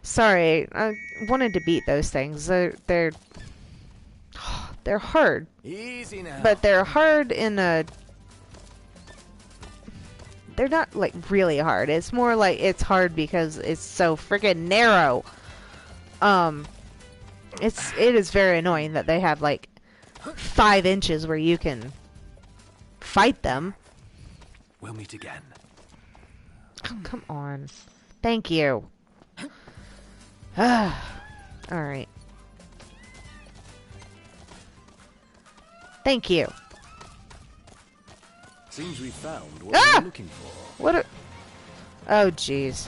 Sorry, I wanted to beat those things. They're hard. Easy now. But they're hard in a... They're not, like, really hard. It's more like it's hard because it's so freaking narrow. It is very annoying that they have, like, 5 inches where you can fight them. We'll meet again. Oh, come on. Thank you. Alright. Thank you. Seems we found what we were looking for. What are... Oh, jeez.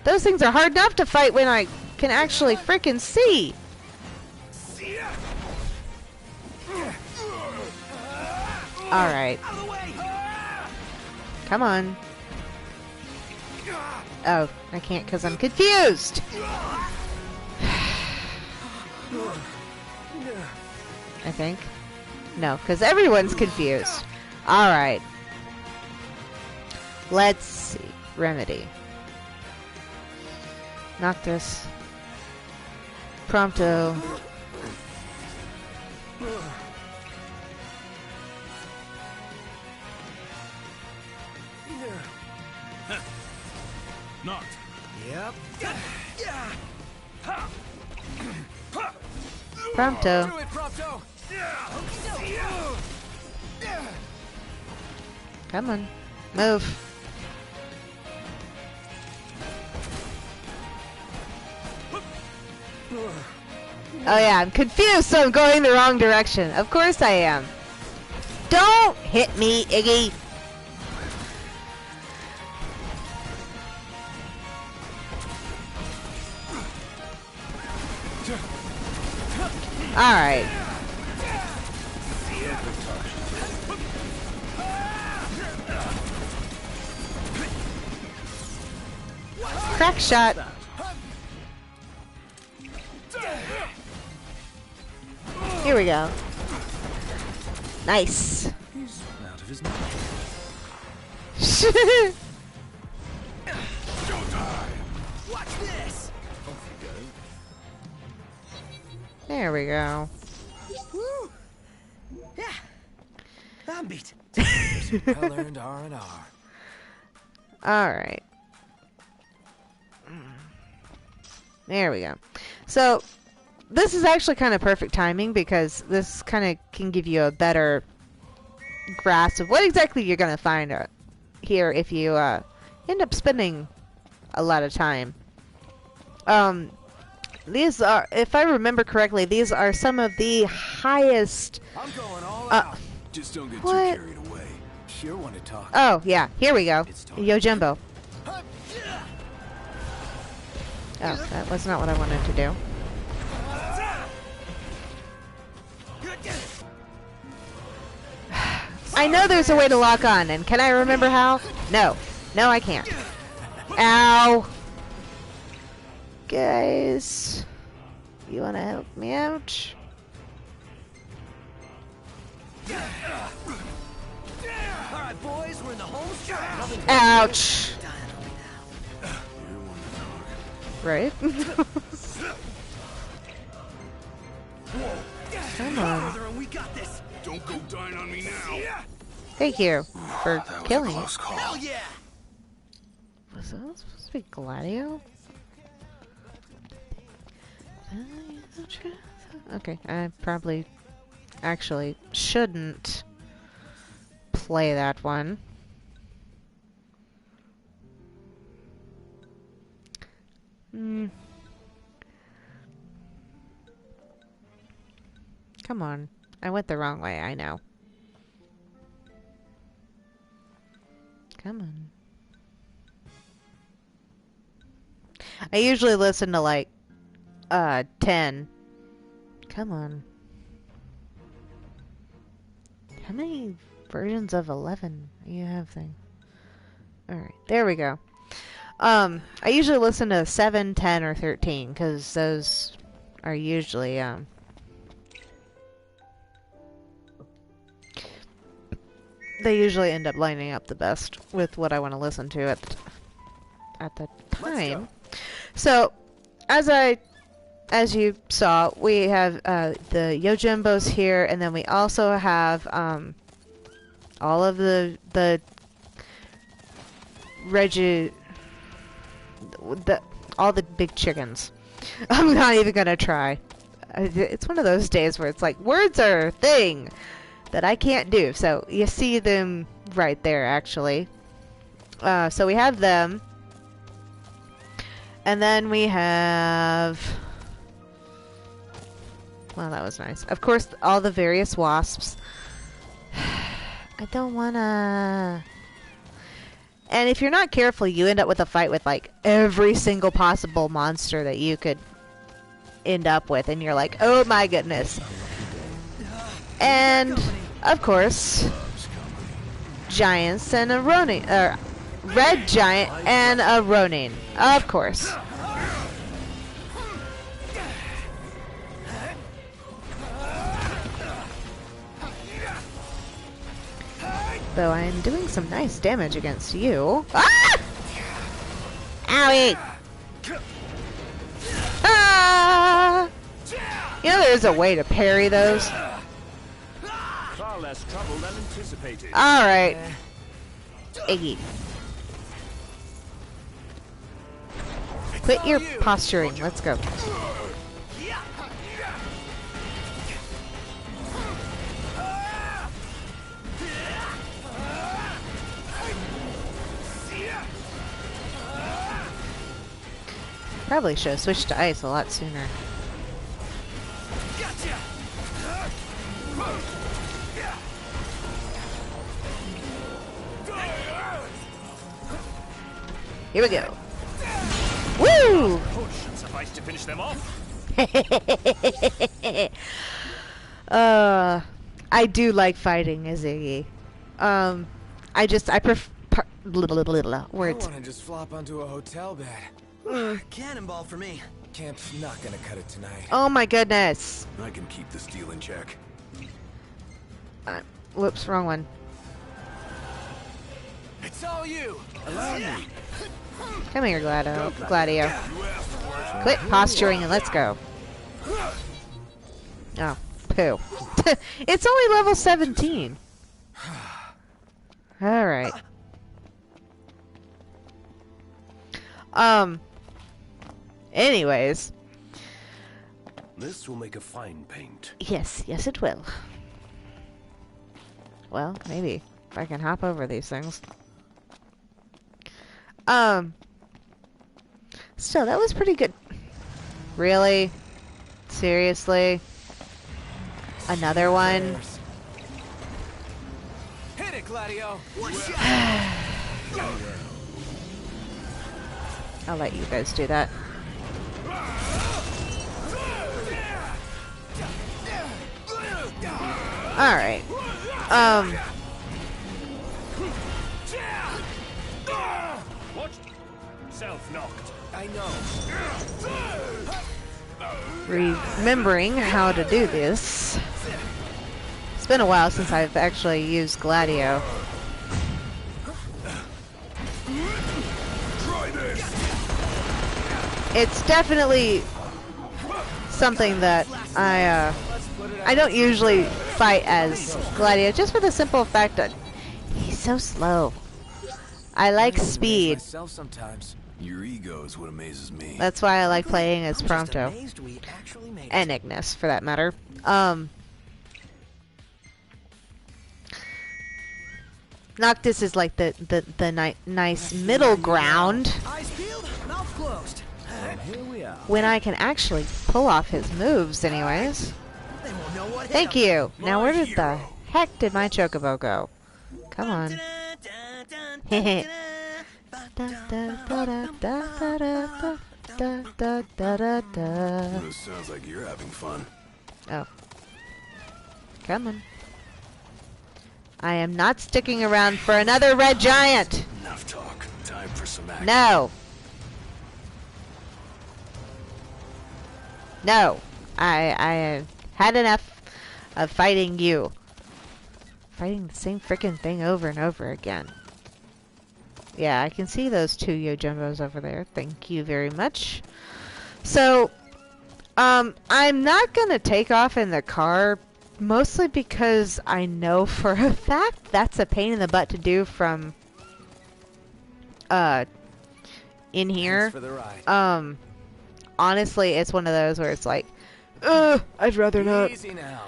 Those things are hard enough to fight when I can actually freaking see. Alright. Come on. Oh, I can't because I'm confused. I think. No, because everyone's confused. Alright. Let's see. Remedy. Noctis. Prompto. Not. Yep. Prompto. Do it, Prompto. Come on. Move. Oh yeah, I'm confused, so I'm going the wrong direction. Of course I am. Don't hit me, Iggy. Alright. Crack shot. Here we go. Nice. He's out of his mind. Watch this. There we go. Woo. Yeah. I'm beat. Well-earned R&R. Alright. There we go. So, this is actually kind of perfect timing because this kind of can give you a better grasp of what exactly you're going to find here if you end up spending a lot of time. These are, if I remember correctly, these are some of the highest... I'm going all out. Just don't get What? too carried away. Sure want to talk. Oh, yeah. Here we go. It's time. Yojimbo. Oh, that was not what I wanted to do. I know there's a way to lock on, and can I remember how? No. No, I can't. Ow! Guys, you want to help me out? All right, boys, we're in the home stretch. Ouch! Right? Come on. Further and we got this. Don't go dying on me now. Thank you for That was a killing. close call. Hell yeah. Was that supposed to be Gladio? Okay, I probably actually shouldn't play that one. Come on. I went the wrong way, I know. Come on. I usually listen to like 10. Come on. How many versions of 11 do you have thing? Alright, there we go. I usually listen to 7, 10, or 13 because those are usually they usually end up lining up the best with what I want to listen to at the time. So, as you saw, we have the Yojimbos here, and then we also have all of the all the big chickens. I'm not even gonna try. It's one of those days where it's like words are a thing that I can't do. So you see them right there, actually. So we have them. And then we have... Well, that was nice. Of course, all the various wasps. I don't wanna... And if you're not careful, you end up with a fight with, like, every single possible monster that you could end up with. And you're like, oh my goodness. And, of course, giants and a Ronin. Red giant and a Ronin. Of course. Though I am doing some nice damage against you. Ah! Owie! Ah! You know there's a way to parry those. Far less trouble than anticipated. Alright. Iggy. Quit your posturing. Let's go. Probably should have switched to ice a lot sooner. Here we go. Woo! Push should suffice to finish them off. I do like fighting as Iggy. I prefer words. I want to just flop onto a hotel bed. Cannonball for me. Camp's not gonna cut it tonight. Oh my goodness. I can keep the steel in check. Whoops, wrong one. It's all you. Come here, Gladio. Quit posturing and let's go. Oh, poo. It's only level 17. Alright. Anyways. This will make a fine paint. Yes, it will. Well, maybe. If I can hop over these things. Still, that was pretty good. Really? Seriously? Another one? Hit it, Gladio. I'll let you guys do that. Alright. What? Self-knocked. I know. Remembering how to do this. It's been a while since I've actually used Gladio. Try this. It's definitely something that I don't usually fight as Gladio, just for the simple fact that he's so slow. I like speed. Myself sometimes. Your ego is what amazes me. That's why I like playing as I'm just Prompto. amazed we actually made it. And Ignis, for that matter. Noctis is like the nice middle ground Eyes peeled, mouth closed. And here we are. when I can actually pull off his moves anyways. They won't know what hit Thank 'em. you! Now where did the heck did my Chocobo go? Come on. Hehe. This sounds like you're having fun. Oh. Come on. I am not sticking around for another red giant! Enough talk. Time for some action. No! No! I have had enough of fighting you. Fighting the same freaking thing over and over again. Yeah, I can see those two Yojumbos over there. Thank you very much. So, I'm not gonna take off in the car, mostly because I know for a fact that's a pain in the butt to do from, in here. Thanks for the ride. Honestly, it's one of those where it's like, I'd rather not. Easy now.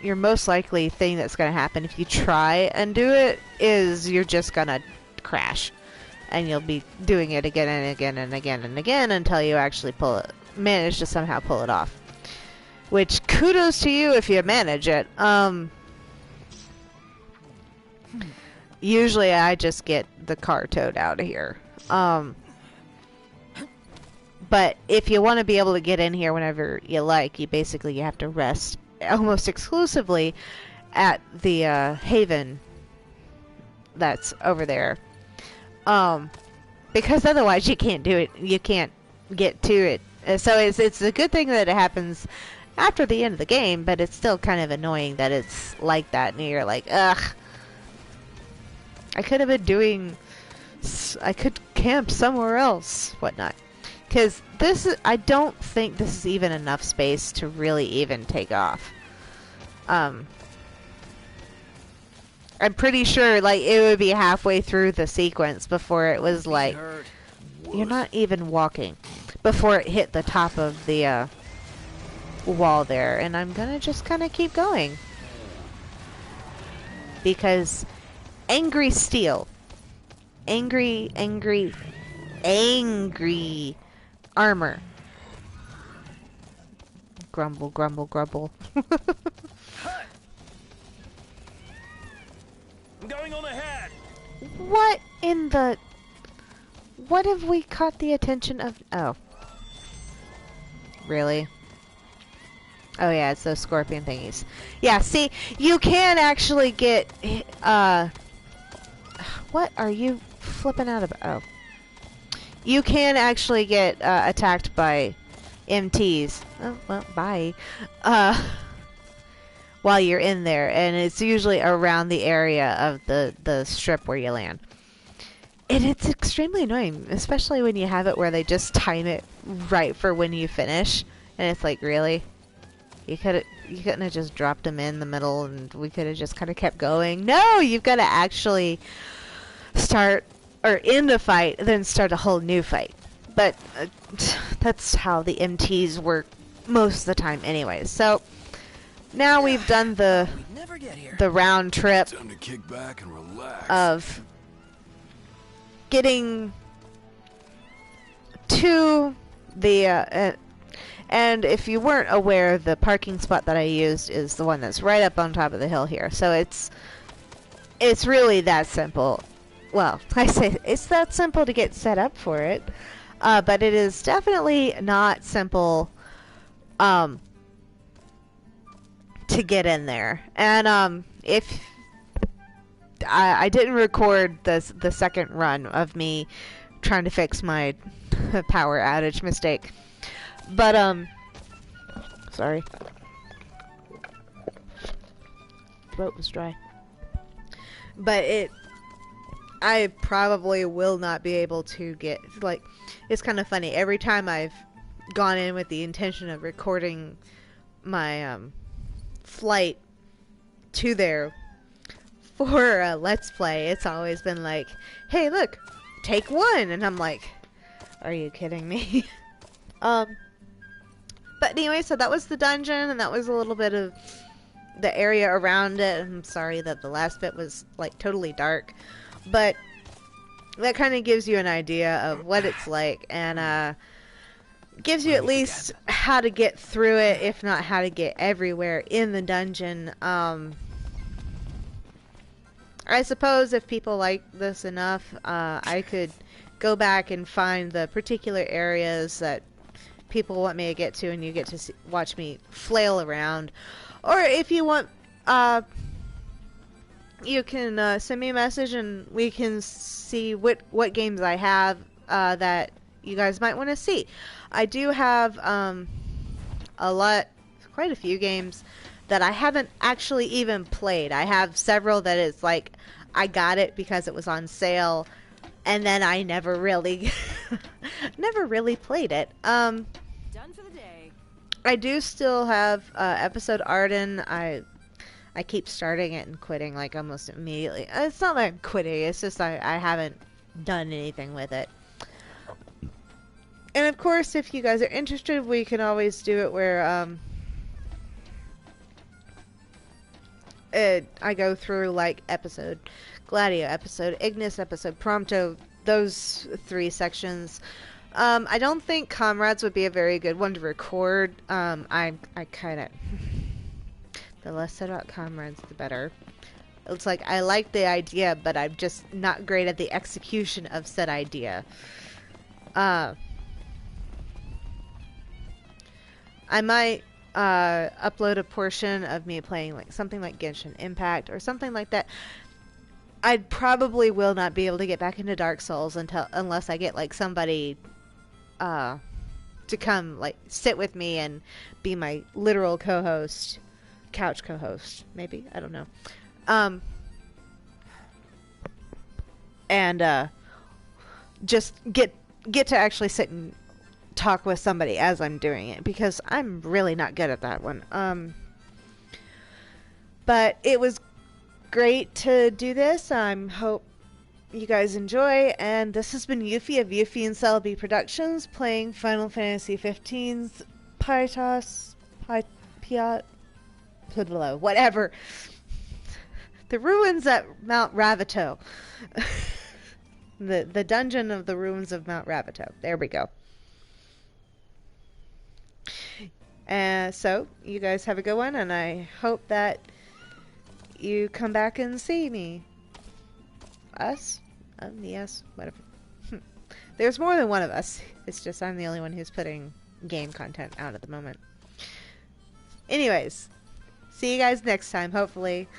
Your most likely thing that's gonna happen if you try and do it is you're just gonna crash, and you'll be doing it again and again and again and again until you actually manage to somehow pull it off. Which, kudos to you if you manage it. Usually I just get the car towed out of here. But if you want to be able to get in here whenever you like, you have to rest almost exclusively at the haven that's over there. Because otherwise you can't do it. You can't get to it. So it's a good thing that it happens after the end of the game, but it's still kind of annoying that it's like that, and you're like, ugh. I could have been doing... I could camp somewhere else, whatnot. Because I don't think this is even enough space to really even take off. I'm pretty sure, like, it would be halfway through the sequence before it was like, you're not even walking, before it hit the top of the wall there, and I'm gonna just kind of keep going. Because angry steel. Angry armor. Grumble, grumble, grumble. I'm going on ahead. What in the... What have we caught the attention of... Oh. Really? Oh yeah, it's those scorpion thingies. Yeah, see, you can actually get... What are you flipping out of? Oh. You can actually get attacked by MTs. Oh, well, bye. While you're in there, and it's usually around the area of the strip where you land. And it's extremely annoying, especially when you have it where they just time it right for when you finish, and it's like, really? You couldn't have just dropped them in the middle, and we could have just kind of kept going. No, you've got to actually start or end a fight, then start a whole new fight. But that's how the MTs work most of the time, anyways. So now we've done the round trip Time to kick back and relax. of getting to the and if you weren't aware, the parking spot that I used is the one that's right up on top of the hill here. So it's really that simple. Well, I say it's that simple to get set up for it, but it is definitely not simple to get in there. And if I didn't record the second run of me trying to fix my power outage mistake, but sorry. throat was dry. But I probably will not be able to get, like, it's kind of funny. Every time I've gone in with the intention of recording my flight to there for a Let's Play, it's always been like, hey, look, take one. And I'm like, are you kidding me? But anyway, so that was the dungeon, and that was a little bit of the area around it. I'm sorry that the last bit was, like, totally dark. But that kind of gives you an idea of what it's like, and gives you at least how to get through it, if not how to get everywhere in the dungeon. I suppose if people like this enough, I could go back and find the particular areas that people want me to get to, and you get to watch me flail around. Or if you want, you can send me a message and we can see what games I have that you guys might want to see. I do have quite a few games that I haven't actually even played. I have several that it's like I got it because it was on sale, and then I never really played it. Done for the day. I do still have Episode Arden. I keep starting it and quitting like almost immediately. It's not like I'm quitting, it's just I haven't done anything with it. And of course, if you guys are interested, we can always do it where I go through like episode Gladio, episode Ignis, episode Prompto, those 3 sections. I don't think Comrades would be a very good one to record. I kind of... The less said about Comrades, the better. It's like, I like the idea, but I'm just not great at the execution of said idea. I might upload a portion of me playing like something like Genshin Impact or something like that. I probably will not be able to get back into Dark Souls unless I get like somebody to come like sit with me and be my literal co-host, couch co-host, maybe, I don't know. And just get to actually sit and talk with somebody as I'm doing it, because I'm really not good at that one. But it was great to do this. I hope you guys enjoy, and this has been Yuffie of Yuffie and Celebi Productions playing Final Fantasy XV's Pytos, whatever. The ruins at Mount Ravito. the dungeon of the ruins of Mount Ravito. There we go. So, you guys have a good one, and I hope that you come back and see me. Us? Yes, whatever. There's more than one of us. It's just I'm the only one who's putting game content out at the moment. Anyways, see you guys next time, hopefully.